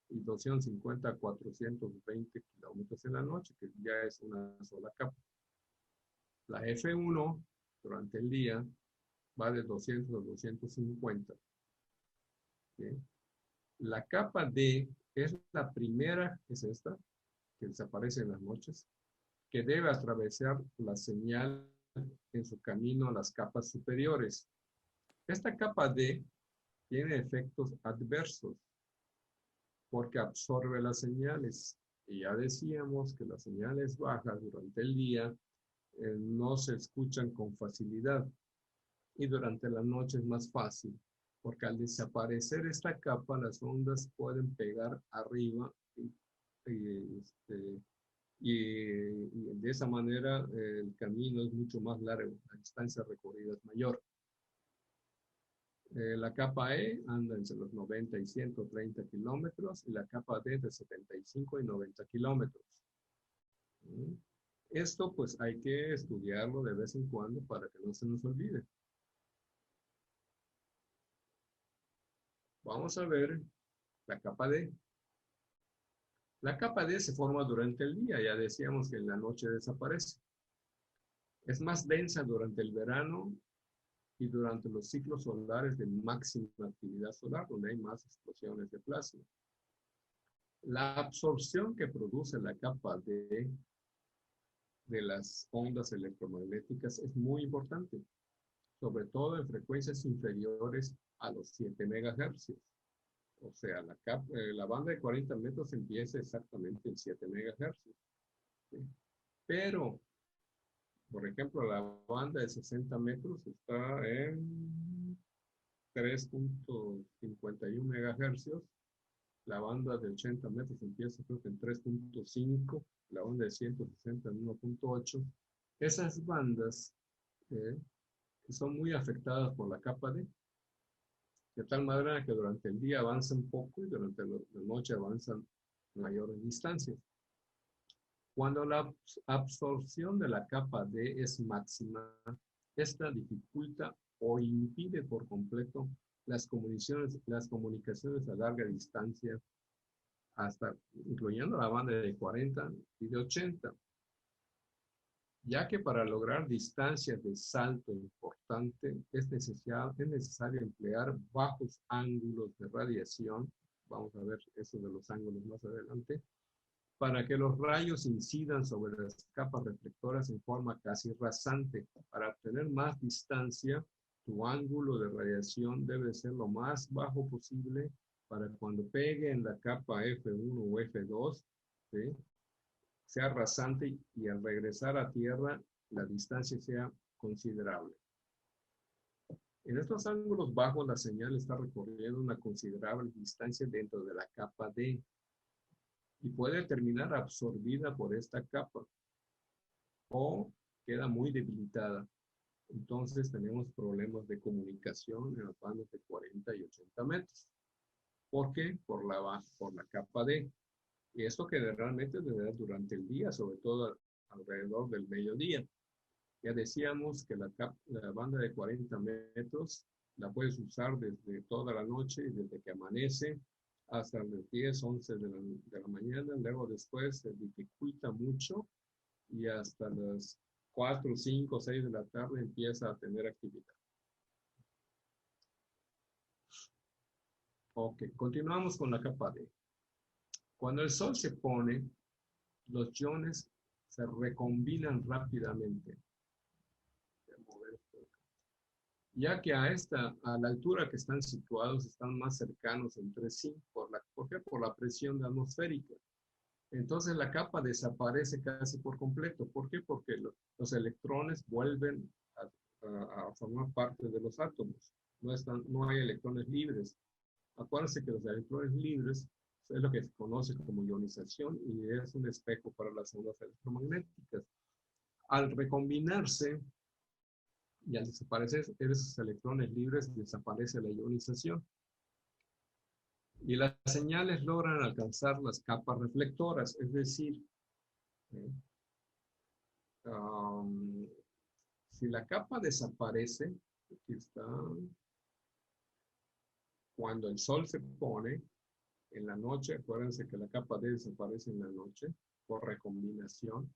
y 250 a 420 kilómetros en la noche, que ya es una sola capa. La F1 durante el día va de 200 a 250. ¿Sí? La capa D es la primera, es esta, que desaparece en las noches, que debe atravesar la señal en su camino a las capas superiores. Esta capa D tiene efectos adversos porque absorbe las señales. Y ya decíamos que las señales bajas durante el día no se escuchan con facilidad. Y durante la noche es más fácil, porque al desaparecer esta capa, las ondas pueden pegar arriba y de esa manera el camino es mucho más largo, la distancia recorrida es mayor. La capa E anda entre los 90 y 130 kilómetros y la capa D de 75 y 90 kilómetros. Esto pues hay que estudiarlo de vez en cuando para que no se nos olvide. Vamos a ver la capa D. La capa D se forma durante el día, ya decíamos que en la noche desaparece. Es más densa durante el verano y durante los ciclos solares de máxima actividad solar, donde hay más explosiones de plasma. La absorción que produce la capa D de las ondas electromagnéticas es muy importante, sobre todo en frecuencias inferiores a los 7 MHz. O sea, la banda de 40 metros empieza exactamente en 7 MHz. ¿Sí? Pero, por ejemplo, la banda de 60 metros está en 3.51 MHz. La banda de 80 metros empieza creo que en 3.5. La banda de 160 en 1.8. Esas bandas son muy afectadas por la capa D. De tal manera que durante el día avanza un poco y durante la noche avanzan mayores distancias. Cuando la absorción de la capa D es máxima, esta dificulta o impide por completo las comunicaciones a larga distancia, hasta incluyendo la banda de 40 y de 80. Ya que para lograr distancias de salto importante es necesario emplear bajos ángulos de radiación, vamos a ver eso de los ángulos más adelante, para que los rayos incidan sobre las capas reflectoras en forma casi rasante. Para obtener más distancia, tu ángulo de radiación debe ser lo más bajo posible para cuando pegue en la capa F1 o F2, ¿sí?, sea rasante y al regresar a tierra la distancia sea considerable. En estos ángulos bajos la señal está recorriendo una considerable distancia dentro de la capa D y puede terminar absorbida por esta capa o queda muy debilitada. Entonces tenemos problemas de comunicación en las bandas de 40 y 80 metros. ¿Por qué? Por la capa D. Y esto que realmente debe dar durante el día, sobre todo alrededor del mediodía. Ya decíamos que la banda de 40 metros la puedes usar desde toda la noche, desde que amanece hasta las 10, 11 de la mañana. Luego después se dificulta mucho y hasta las 4, 5, 6 de la tarde empieza a tener actividad. Ok, continuamos con la capa D. Cuando el sol se pone, los iones se recombinan rápidamente, ya que a la altura que están situados están más cercanos entre sí. ¿Por qué? Por la presión atmosférica. Entonces la capa desaparece casi por completo. ¿Por qué? Porque los electrones vuelven a formar parte de los átomos. No hay electrones libres. Acuérdense que los electrones libres es lo que se conoce como ionización y es un espejo para las ondas electromagnéticas. Al recombinarse y al desaparecer esos electrones libres, desaparece la ionización. Y las señales logran alcanzar las capas reflectoras, es decir, si la capa desaparece, aquí está, cuando el sol se pone, en la noche, acuérdense que la capa D desaparece en la noche por recombinación.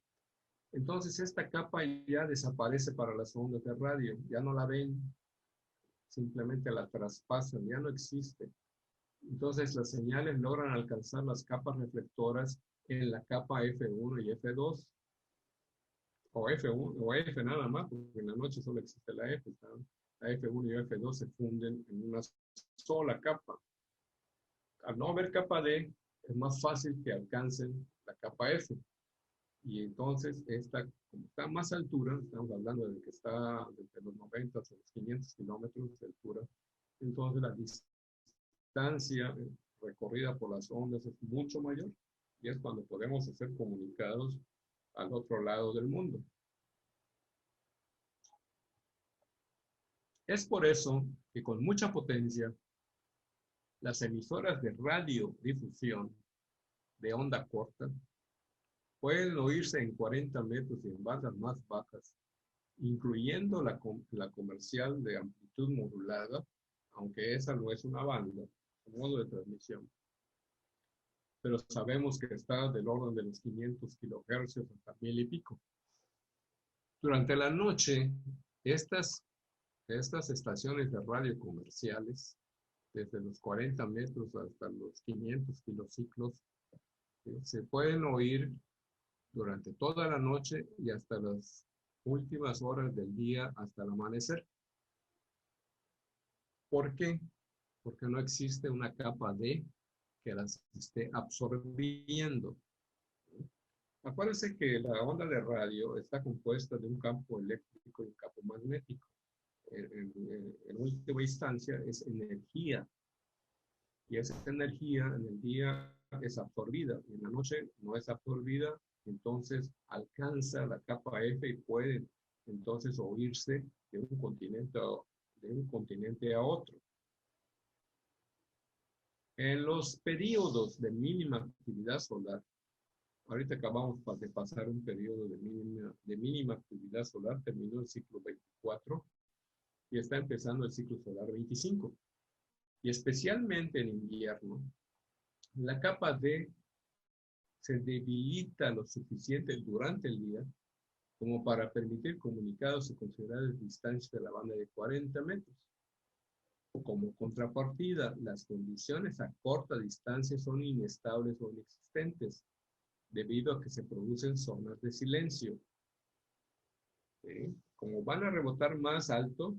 Entonces esta capa ya desaparece para las ondas de radio, ya no la ven, simplemente la traspasan, ya no existe. Entonces las señales logran alcanzar las capas reflectoras en la capa F1 y F2, o F1 o F nada más, porque en la noche solo existe la F, ¿saben? La F1 y F2 se funden en una sola capa. Al no haber capa D, es más fácil que alcancen la capa F. Y entonces, como está a más altura, estamos hablando de que está desde los 90 hasta los 500 kilómetros de altura, entonces la distancia recorrida por las ondas es mucho mayor, y es cuando podemos ser comunicados al otro lado del mundo. Es por eso que con mucha potencia, las emisoras de radiodifusión de onda corta pueden oírse en 40 metros y en bandas más bajas, incluyendo la comercial de amplitud modulada, aunque esa no es una banda, es un modo de transmisión. Pero sabemos que está del orden de los 500 kilohercios hasta 1000 y pico. Durante la noche, estas estaciones de radio comerciales, desde los 40 metros hasta los 500 kilociclos, se pueden oír durante toda la noche y hasta las últimas horas del día, hasta el amanecer. ¿Por qué? Porque no existe una capa D que las esté absorbiendo. Acuérdense que la onda de radio está compuesta de un campo eléctrico y un campo magnético. En última instancia es energía. Y esa energía en el día es absorbida y en la noche no es absorbida, entonces alcanza la capa F y puede entonces oírse de un continente a otro. En los periodos de mínima actividad solar, ahorita acabamos de pasar un periodo de mínima actividad solar, terminó el ciclo 24 y está empezando el ciclo solar 25. Y especialmente en invierno, la capa D se debilita lo suficiente durante el día como para permitir comunicados y considerables distancias de la banda de 40 metros. Como contrapartida, las condiciones a corta distancia son inestables o inexistentes, debido a que se producen zonas de silencio. Como van a rebotar más alto,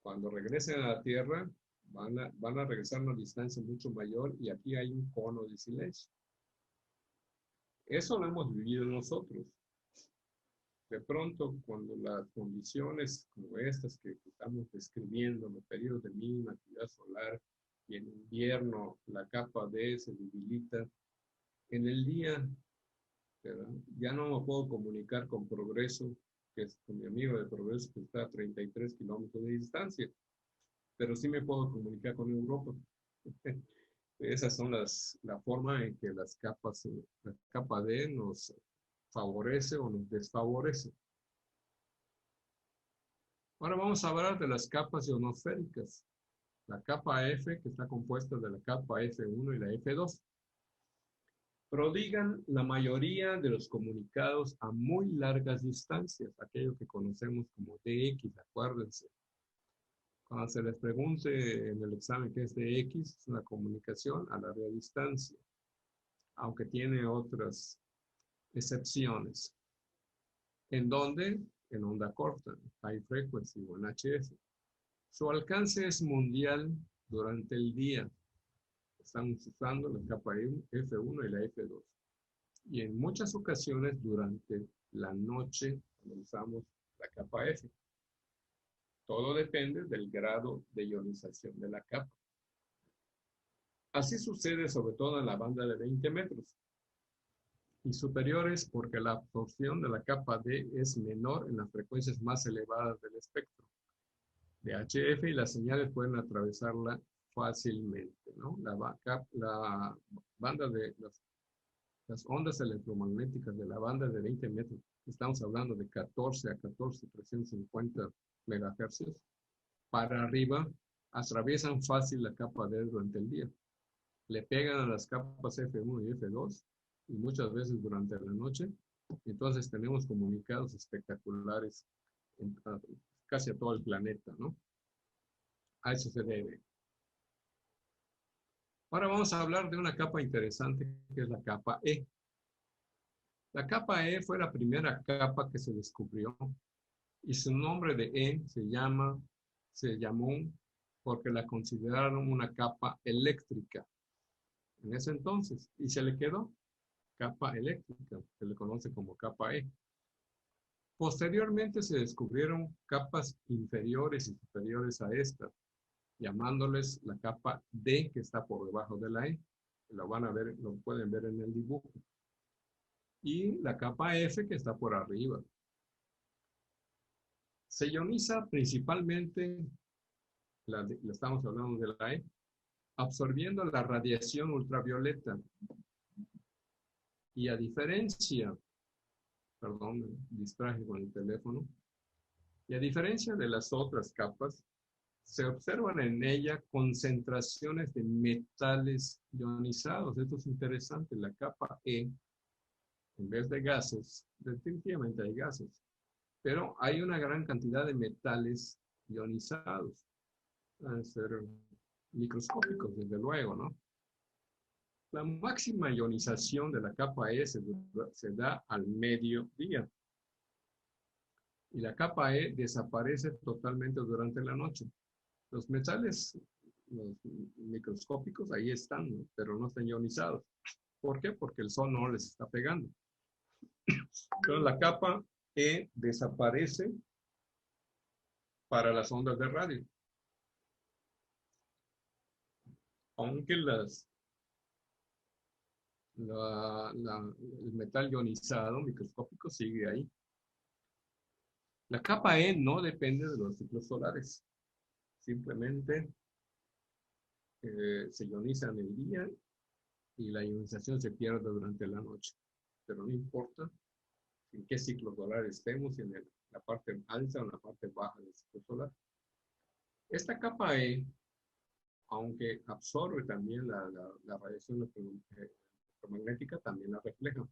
cuando regresen a la Tierra, van a regresar a una distancia mucho mayor y aquí hay un cono de silencio. Eso lo hemos vivido nosotros. De pronto, cuando las condiciones como estas que estamos describiendo, los periodos de mínima actividad solar y en invierno la capa D se debilita, en el día, ¿verdad? Ya no me puedo comunicar con Progreso, que es con mi amigo de Progreso que está a 33 kilómetros de distancia, pero sí me puedo comunicar con Europa. Esas son la forma en que la capa D nos favorece o nos desfavorece. Ahora vamos a hablar de las capas ionosféricas. La capa F, que está compuesta de la capa F1 y la F2, prodigan la mayoría de los comunicados a muy largas distancias, aquello que conocemos como DX, acuérdense. Cuando se les pregunte en el examen qué es DX, es una comunicación a larga distancia, aunque tiene otras excepciones. ¿En dónde? En onda corta, high frequency o en HF. Su alcance es mundial durante el día. Estamos usando la capa F1 y la F2. Y en muchas ocasiones durante la noche usamos la capa F. Todo depende del grado de ionización de la capa. Así sucede sobre todo en la banda de 20 metros y superiores porque la absorción de la capa D es menor en las frecuencias más elevadas del espectro de HF y las señales pueden atravesarla fácilmente, ¿no? La banda de las ondas electromagnéticas de la banda de 20 metros, estamos hablando de 14 a 350 megahercios, para arriba, atraviesan fácil la capa D durante el día. Le pegan a las capas F1 y F2 y muchas veces durante la noche. Entonces tenemos comunicados espectaculares en casi a todo el planeta, ¿no? A eso se debe. Ahora vamos a hablar de una capa interesante que es la capa E. La capa E fue la primera capa que se descubrió y su nombre de E se llamó porque la consideraron una capa eléctrica en ese entonces y se le quedó capa eléctrica, que le conoce como capa E. Posteriormente se descubrieron capas inferiores y superiores a esta, llamándoles la capa D, que está por debajo de la E. Lo van a ver, lo pueden ver en el dibujo. Y la capa F, que está por arriba. Se ioniza principalmente, estamos hablando de la E, absorbiendo la radiación ultravioleta. Y a diferencia, perdón, me distraje con el teléfono, y a diferencia de las otras capas, se observan en ella concentraciones de metales ionizados. Esto es interesante. La capa E, en vez de gases, definitivamente hay gases, pero hay una gran cantidad de metales ionizados. Van a ser microscópicos, desde luego, ¿no? La máxima ionización de la capa E se da al mediodía. Y la capa E desaparece totalmente durante la noche. Los metales, los microscópicos, ahí están, ¿no? Pero no están ionizados. ¿Por qué? Porque el sol no les está pegando. Entonces la capa E desaparece para las ondas de radio. Aunque el metal ionizado microscópico sigue ahí. La capa E no depende de los ciclos solares. Simplemente se ioniza en el día y la ionización se pierde durante la noche. Pero no importa en qué ciclo solar estemos, si en la parte alta o en la parte baja del ciclo solar. Esta capa E, aunque absorbe también la radiación electromagnética, también la refleja.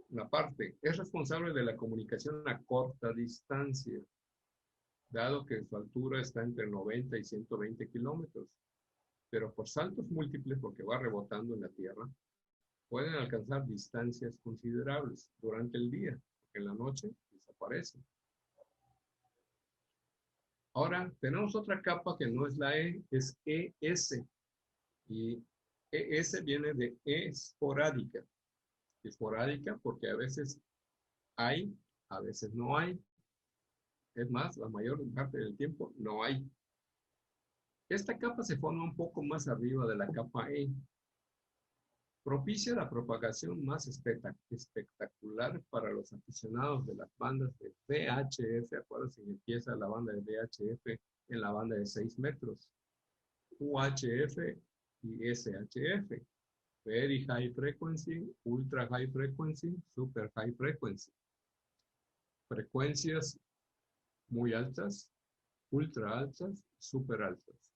Una parte es responsable de la comunicación a corta distancia, dado que su altura está entre 90 y 120 kilómetros. Pero por saltos múltiples, porque va rebotando en la Tierra, pueden alcanzar distancias considerables durante el día, porque en la noche desaparecen. Ahora, tenemos otra capa que no es la E, es ES. Y ES viene de esporádica. Esporádica porque a veces hay, a veces no hay. Es más, la mayor parte del tiempo no hay. Esta capa se forma un poco más arriba de la capa E. Propicia la propagación más espectacular para los aficionados de las bandas de VHF. Acuérdense que empieza la banda de VHF en la banda de 6 metros. UHF y SHF. Very High Frequency, Ultra High Frequency, Super High Frequency. Frecuencias muy altas, ultra altas, super altas.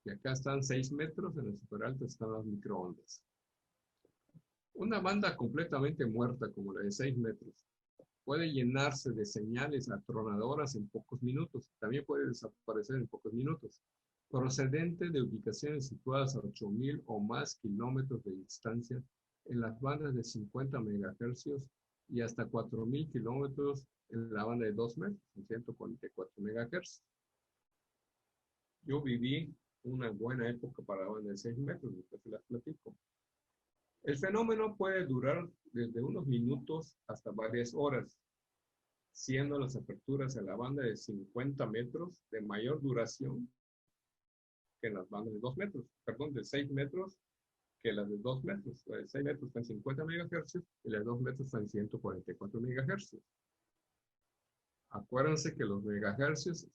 Y acá están 6 metros, en el super alto están las microondas. Una banda completamente muerta, como la de 6 metros, puede llenarse de señales atronadoras en pocos minutos. También puede desaparecer en pocos minutos, procedente de ubicaciones situadas a 8,000 o más kilómetros de distancia en las bandas de 50 megahercios y hasta 4,000 kilómetros en la banda de 2 metros, 144 megahercios. Yo viví una buena época para la banda de 6 metros, después se las platico. El fenómeno puede durar desde unos minutos hasta varias horas, siendo las aperturas en la banda de 50 metros de mayor duración que en las bandas de 2 metros, perdón, de 6 metros que las de 2 metros. La de 6 metros está en 50 megahercios y la de 2 metros está en 144 megahercios. Acuérdense que los megahercios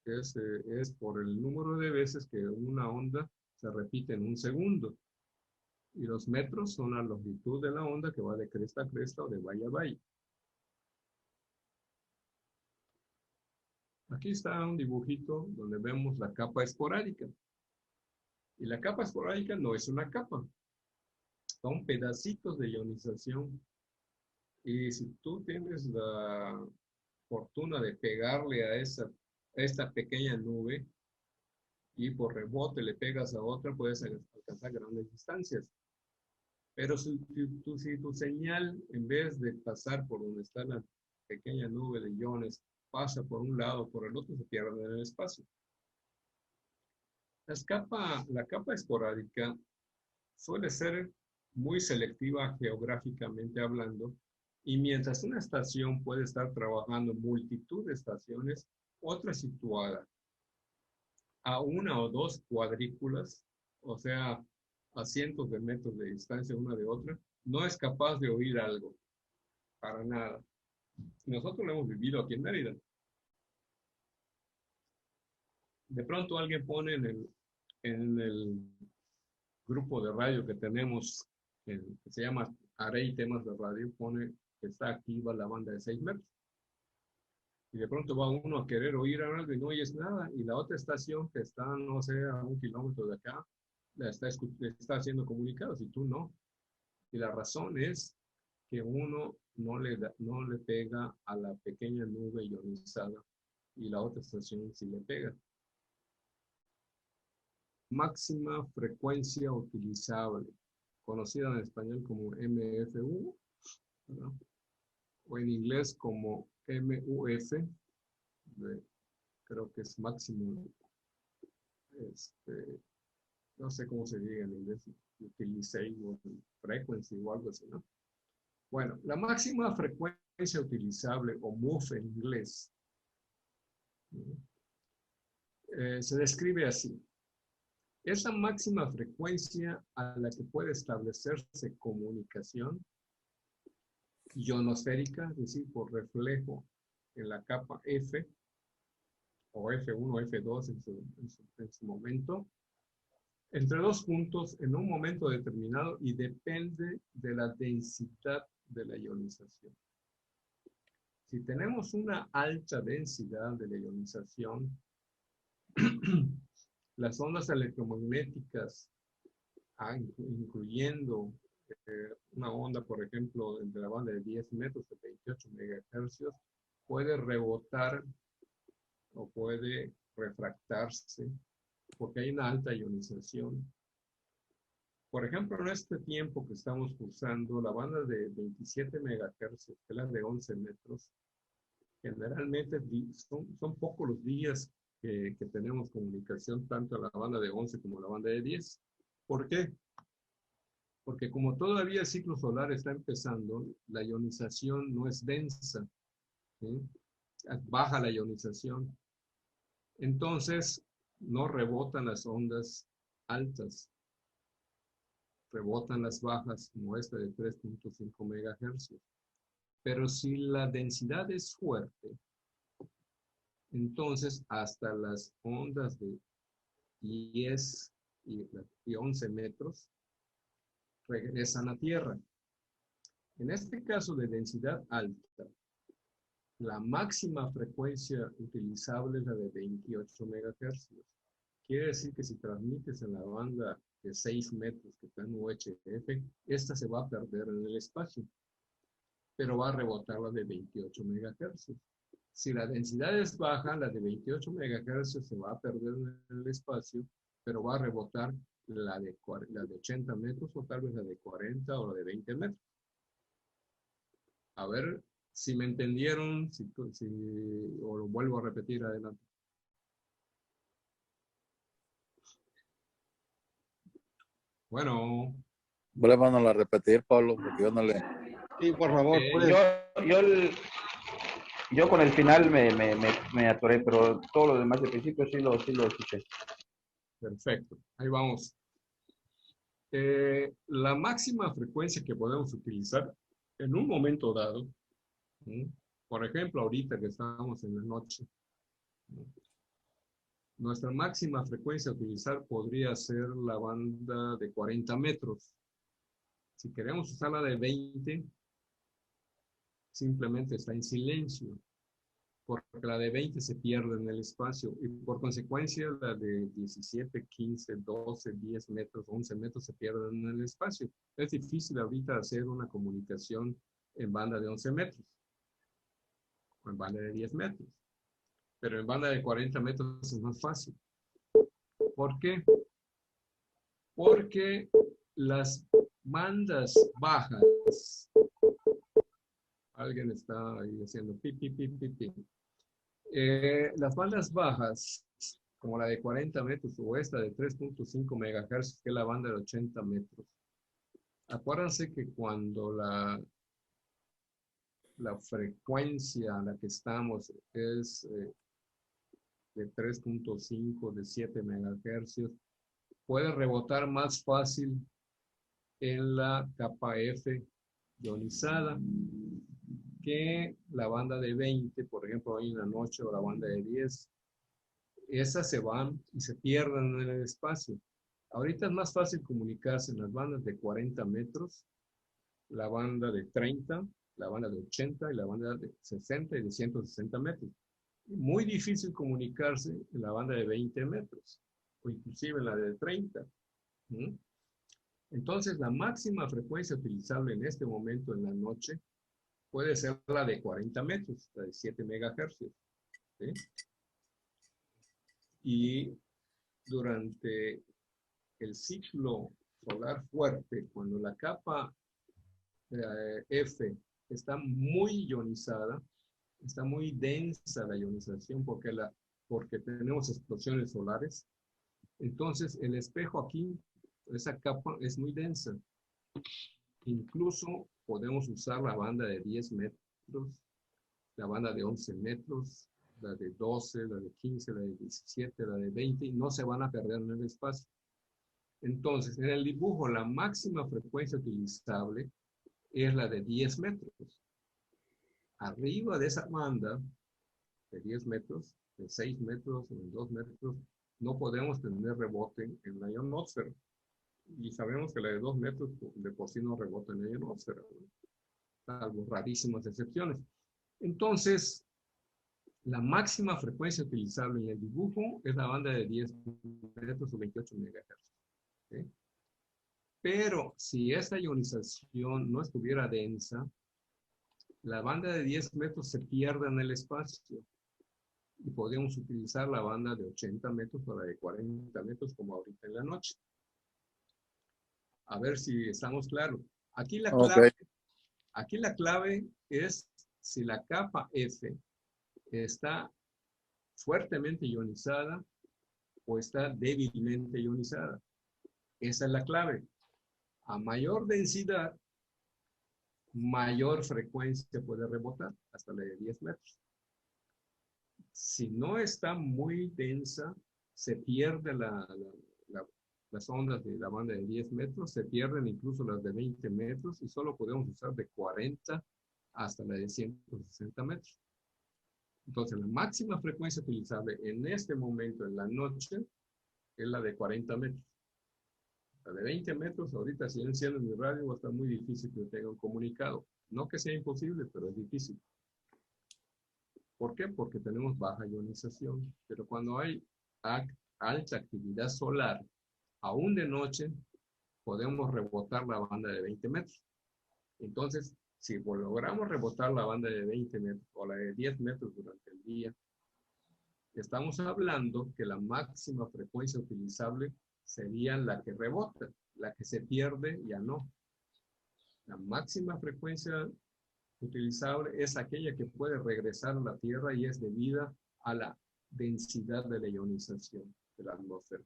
es por el número de veces que una onda se repite en un segundo. Y los metros son la longitud de la onda que va de cresta a cresta o de valle a valle. Aquí está un dibujito donde vemos la capa esporádica. Y la capa esporádica no es una capa. Son pedacitos de ionización. Y si tú tienes la fortuna de pegarle a esta pequeña nube y por rebote le pegas a otra, puedes alcanzar grandes distancias. Pero si tu señal, en vez de pasar por donde está la pequeña nube de iones, pasa por un lado o por el otro, se pierde en el espacio. La capa esporádica suele ser muy selectiva geográficamente hablando, y mientras una estación puede estar trabajando multitud de estaciones, otra situada a una o dos cuadrículas, o sea, a cientos de metros de distancia una de otra, no es capaz de oír algo, para nada. Nosotros lo hemos vivido aquí en Mérida. De pronto alguien pone en el grupo de radio que tenemos, que se llama Arey Temas de Radio, pone que está activa la banda de 6 metros. Y de pronto va uno a querer oír algo y no oyes nada. Y la otra estación que está, no sé, a 1 kilómetro de acá, está haciendo comunicados y tú no. Y la razón es que uno no le pega a la pequeña nube ionizada y la otra estación sí le pega. Máxima frecuencia utilizable, conocida en español como MFU, ¿verdad? O en inglés como MUF, creo que es máximo, no sé cómo se diga en inglés, utilization frequency o algo así, ¿no? Bueno, la máxima frecuencia utilizable, o MUF en inglés, se describe así. Es la máxima frecuencia a la que puede establecerse comunicación ionosférica, es decir, por reflejo en la capa F, o F1 o F2 en su momento, entre dos puntos en un momento determinado y depende de la densidad de la ionización. Si tenemos una alta densidad de la ionización, las ondas electromagnéticas, incluyendo una onda, por ejemplo, entre la banda de 10 metros de 28 MHz, puede rebotar o puede refractarse porque hay una alta ionización. Por ejemplo, en este tiempo que estamos usando, la banda de 27 MHz, que es la de 11 metros, generalmente son pocos los días que tenemos comunicación tanto a la banda de 11 como a la banda de 10. ¿Por qué? Porque como todavía el ciclo solar está empezando, la ionización no es densa, ¿sí? Baja la ionización. Entonces, no rebotan las ondas altas, rebotan las bajas como esta de 3.5 MHz. Pero si la densidad es fuerte, entonces hasta las ondas de 10 y 11 metros regresan a Tierra. En este caso de densidad alta, la máxima frecuencia utilizable es la de 28 MHz. Quiere decir que si transmites en la banda de 6 metros que está en UHF, esta se va a perder en el espacio, pero va a rebotar la de 28 MHz. Si la densidad es baja, la de 28 MHz se va a perder en el espacio, pero va a rebotar la de 80 metros o tal vez la de 40 o la de 20 metros. A ver si me entendieron, o lo vuelvo a repetir adelante. Bueno. Vuelvan a repetir, Pablo, porque yo no le... Sí, por favor, pues. Yo con el final me atoré, pero todo lo demás del principio sí lo escuché. Perfecto, ahí vamos. La máxima frecuencia que podemos utilizar en un momento dado, por ejemplo, ahorita que estamos en la noche, nuestra máxima frecuencia a utilizar podría ser la banda de 40 metros. Si queremos usar la de 20, simplemente está en silencio, porque la de 20 se pierde en el espacio y por consecuencia la de 17, 15, 12, 10 metros, 11 metros se pierden en el espacio. Es difícil ahorita hacer una comunicación en banda de 11 metros o en banda de 10 metros, pero en banda de 40 metros es más fácil. ¿Por qué? Porque las bandas bajas, alguien está ahí haciendo pi, pi, pi, pi, pi. Las bandas bajas, como la de 40 metros o esta de 3.5 MHz, que es la banda de 80 metros, Acuérdense que cuando la frecuencia a la que estamos es de 3.5, de 7 megahercios, puede rebotar más fácil en la capa F ionizada que la banda de 20, por ejemplo, hoy en la noche, o la banda de 10. Esas se van y se pierden en el espacio. Ahorita es más fácil comunicarse en las bandas de 40 metros, la banda de 30, la banda de 80 y la banda de 60 y de 160 metros. Muy difícil comunicarse en la banda de 20 metros o inclusive en la de 30. ¿Mm? Entonces, la máxima frecuencia utilizable en este momento en la noche puede ser la de 40 metros, la de 7 megahercios. ¿Sí? Y durante el ciclo solar fuerte, cuando la capa F está muy ionizada, está muy densa la ionización porque tenemos explosiones solares, entonces el espejo aquí, esa capa es muy densa. Incluso podemos usar la banda de 10 metros, la banda de 11 metros, la de 12, la de 15, la de 17, la de 20, y no se van a perder en el espacio. Entonces, en el dibujo, la máxima frecuencia utilizable es la de 10 metros. Arriba de esa banda de 10 metros, de 6 metros o de 2 metros, no podemos tener rebote en la ionosfera. Y sabemos que la de 2 metros de por sí no rebota en la ionosfera, ¿no? Salvo rarísimas excepciones. Entonces, la máxima frecuencia utilizable en el dibujo es la banda de 10 metros o 28 megahercios. ¿Sí? Pero si esta ionización no estuviera densa, la banda de 10 metros se pierde en el espacio y podríamos utilizar la banda de 80 metros o la de 40 metros como ahorita en la noche. A ver si estamos claros. Aquí la clave es si la capa F está fuertemente ionizada o está débilmente ionizada. Esa es la clave. A mayor densidad, mayor frecuencia puede rebotar, hasta la de 10 metros. Si no está muy densa, se pierde las ondas de la banda de 10 metros, se pierden incluso las de 20 metros y solo podemos usar de 40 hasta la de 160 metros. Entonces, la máxima frecuencia utilizable en este momento, en la noche, es la de 40 metros. La de 20 metros, ahorita si yo enciendo mi radio, va a estar muy difícil que tenga un comunicado. No que sea imposible, pero es difícil. ¿Por qué? Porque tenemos baja ionización. Pero cuando hay alta actividad solar, aún de noche, podemos rebotar la banda de 20 metros. Entonces, si logramos rebotar la banda de 20 metros o la de 10 metros durante el día, estamos hablando que la máxima frecuencia utilizable sería la que rebota, la que se pierde ya no. La máxima frecuencia utilizable es aquella que puede regresar a la Tierra y es debida a la densidad de la ionización de la atmósfera.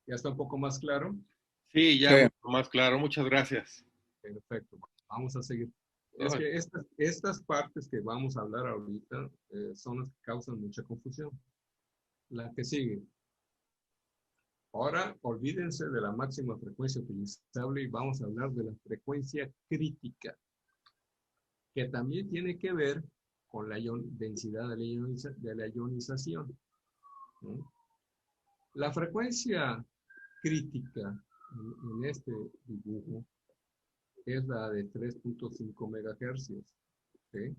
¿Ya está un poco más claro? Sí, ya mucho más claro. Muchas gracias. Perfecto. Vamos a seguir. Es que estas partes que vamos a hablar ahorita son las que causan mucha confusión. La que sigue. Ahora, olvídense de la máxima frecuencia utilizable y vamos a hablar de la frecuencia crítica, que también tiene que ver con la densidad de la ionización. ¿Sí? La frecuencia crítica en este dibujo es la de 3.5 megahercios. ¿Sí?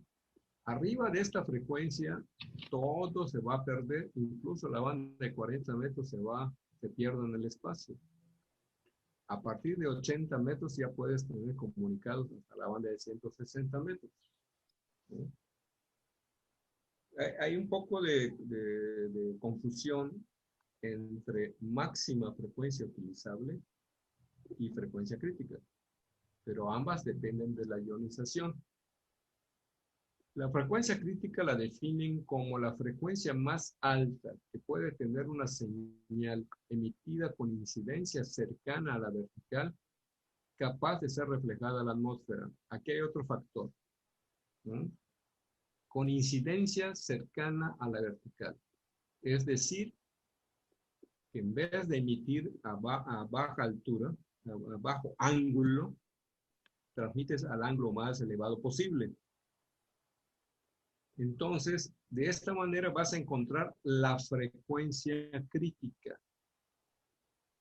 Arriba de esta frecuencia, todo se va a perder, incluso la banda de 40 metros se pierde en el espacio. A partir de 80 metros ya puedes tener comunicados hasta la banda de 160 metros. ¿Sí? Hay un poco de confusión entre máxima frecuencia utilizable y frecuencia crítica, pero ambas dependen de la ionización. La frecuencia crítica la definen como la frecuencia más alta que puede tener una señal emitida con incidencia cercana a la vertical capaz de ser reflejada a la atmósfera. Aquí hay otro factor, ¿no? Con incidencia cercana a la vertical. Es decir, que en vez de emitir a baja altura, a bajo ángulo, transmites al ángulo más elevado posible. Entonces, de esta manera vas a encontrar la frecuencia crítica.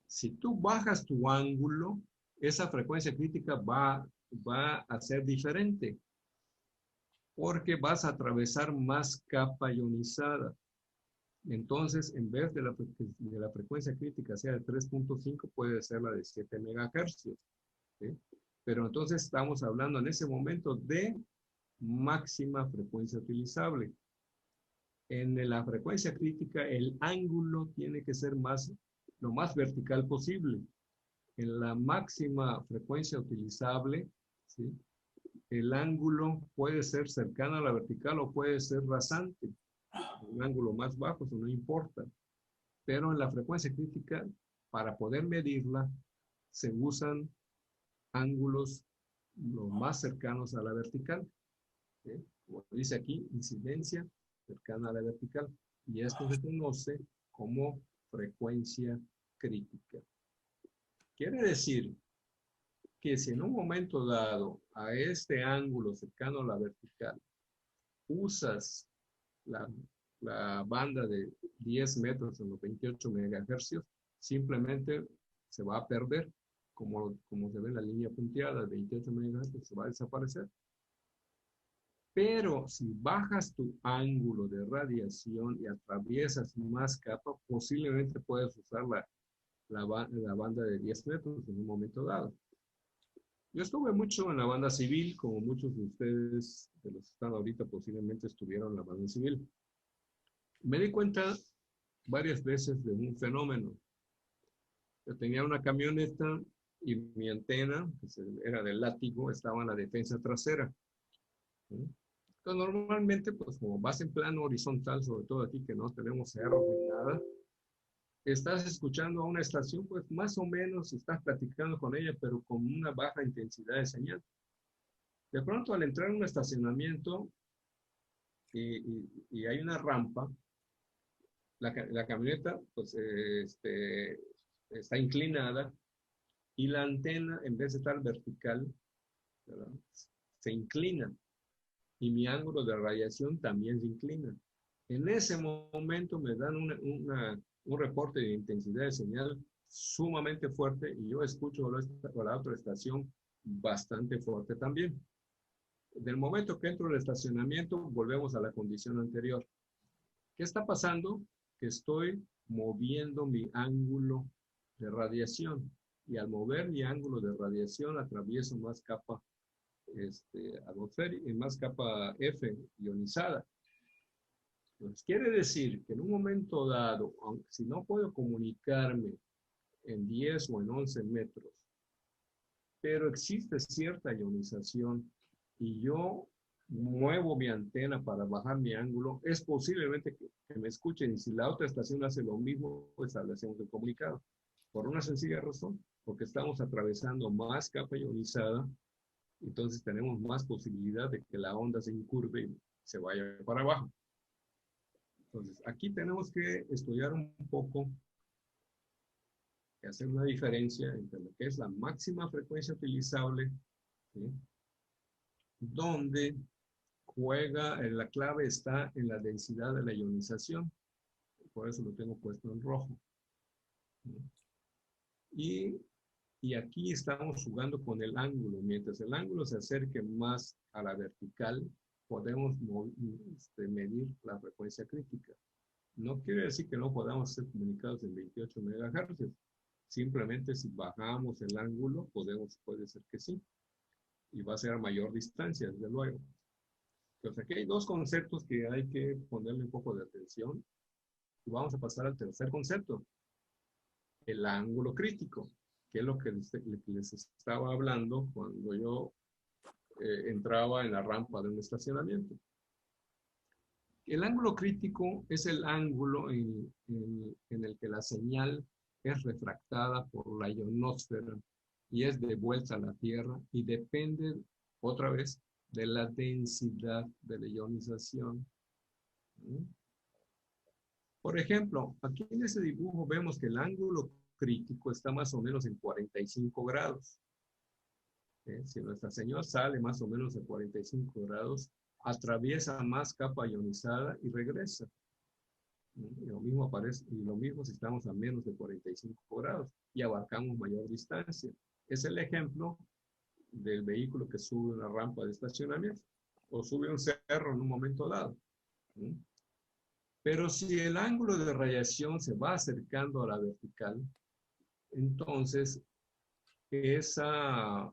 Si tú bajas tu ángulo, esa frecuencia crítica va a ser diferente, porque vas a atravesar más capa ionizada. Entonces, en vez de la frecuencia crítica sea de 3.5, puede ser la de 7 megahercios. ¿Sí? Pero entonces estamos hablando en ese momento de máxima frecuencia utilizable. En la frecuencia crítica, el ángulo tiene que ser lo más vertical posible. En la máxima frecuencia utilizable, ¿sí?, el ángulo puede ser cercano a la vertical o puede ser rasante. Un ángulo más bajo, eso no importa. Pero en la frecuencia crítica, para poder medirla, se usan ángulos lo más cercanos a la vertical. ¿Sí? Como dice aquí, incidencia cercana a la vertical. Y esto se conoce como frecuencia crítica. Quiere decir que si en un momento dado a este ángulo cercano a la vertical usas la banda de 10 metros en los 28 megahercios, simplemente se va a perder, como se ve en la línea punteada, 28 megahercios se va a desaparecer. Pero si bajas tu ángulo de radiación y atraviesas más capas, posiblemente puedes usar la banda de 10 metros en un momento dado. Yo estuve mucho en la banda civil, como muchos de ustedes, de los que están ahorita, posiblemente estuvieron en la banda civil. Me di cuenta varias veces de un fenómeno. Yo tenía una camioneta y mi antena, que era del látigo, estaba en la defensa trasera. ¿Sí? Entonces, normalmente, pues como vas en plano horizontal, sobre todo aquí que no tenemos cerros ni nada, estás escuchando a una estación, pues más o menos estás platicando con ella, pero con una baja intensidad de señal. De pronto, al entrar en un estacionamiento y hay una rampa, la camioneta pues, está inclinada y la antena, en vez de estar vertical, ¿verdad?, se inclina y mi ángulo de radiación también se inclina. En ese momento me dan un reporte de intensidad de señal sumamente fuerte y yo escucho la otra estación bastante fuerte también. Del momento que entro al estacionamiento, volvemos a la condición anterior. ¿Qué está pasando? Que estoy moviendo mi ángulo de radiación y al mover mi ángulo de radiación atravieso más capa atmosférica y más capa F ionizada. Entonces, quiere decir que en un momento dado, aunque si no puedo comunicarme en 10 o en 11 metros, pero existe cierta ionización y yo muevo mi antena para bajar mi ángulo, es posiblemente que me escuchen y si la otra estación hace lo mismo, pues establecemos el comunicado. Por una sencilla razón, porque estamos atravesando más capa ionizada, entonces tenemos más posibilidad de que la onda se incurve y se vaya para abajo. Entonces, aquí tenemos que estudiar un poco y hacer una diferencia entre lo que es la máxima frecuencia utilizable, ¿sí?, donde la clave está en la densidad de la ionización. Por eso lo tengo puesto en rojo. Y aquí estamos jugando con el ángulo. Mientras el ángulo se acerque más a la vertical, podemos medir la frecuencia crítica. No quiere decir que no podamos ser comunicados en 28 megahercios. Simplemente si bajamos el ángulo, puede ser que sí. Y va a ser a mayor distancia, desde luego. Entonces aquí hay dos conceptos que hay que ponerle un poco de atención. Y vamos a pasar al tercer concepto. El ángulo crítico, que es lo que les estaba hablando cuando yo entraba en la rampa de un estacionamiento. El ángulo crítico es el ángulo en el que la señal es refractada por la ionosfera y es de vuelta a la Tierra y depende otra vez de la densidad de la ionización. ¿Mm? Por ejemplo, aquí en ese dibujo vemos que el ángulo crítico está más o menos en 45 grados. Si nuestra señal sale más o menos a 45 grados, atraviesa más capa ionizada y regresa. Y lo mismo aparece, y lo mismo si estamos a menos de 45 grados y abarcamos mayor distancia. Es el ejemplo del vehículo que sube una rampa de estacionamiento o sube un cerro en un momento dado. Pero si el ángulo de radiación se va acercando a la vertical, entonces esa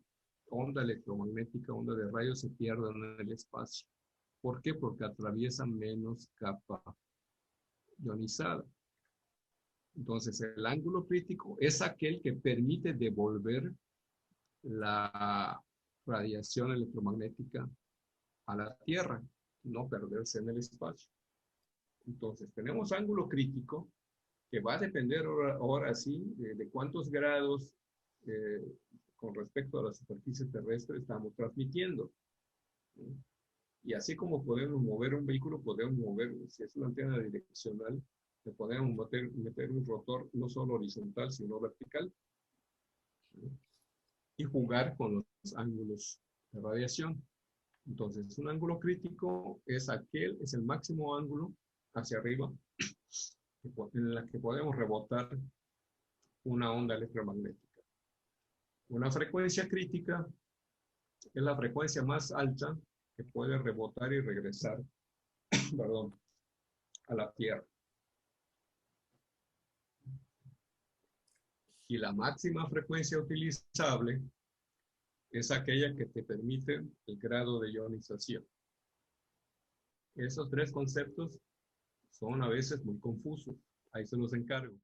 onda electromagnética, onda de rayos, se pierde en el espacio. ¿Por qué? Porque atraviesa menos capa ionizada. Entonces, el ángulo crítico es aquel que permite devolver la radiación electromagnética a la Tierra, no perderse en el espacio. Entonces, tenemos ángulo crítico que va a depender ahora sí de cuántos grados con respecto a la superficie terrestre estamos transmitiendo. Y así como podemos mover un vehículo, podemos mover, si es una antena direccional, le podemos meter un rotor no solo horizontal, sino vertical, y jugar con los ángulos de radiación. Entonces, un ángulo crítico es el máximo ángulo hacia arriba en la que podemos rebotar una onda electromagnética. Una frecuencia crítica es la frecuencia más alta que puede rebotar y regresar, perdón, a la Tierra. Y la máxima frecuencia utilizable es aquella que te permite el grado de ionización. Esos tres conceptos son a veces muy confusos. Ahí se los encargo.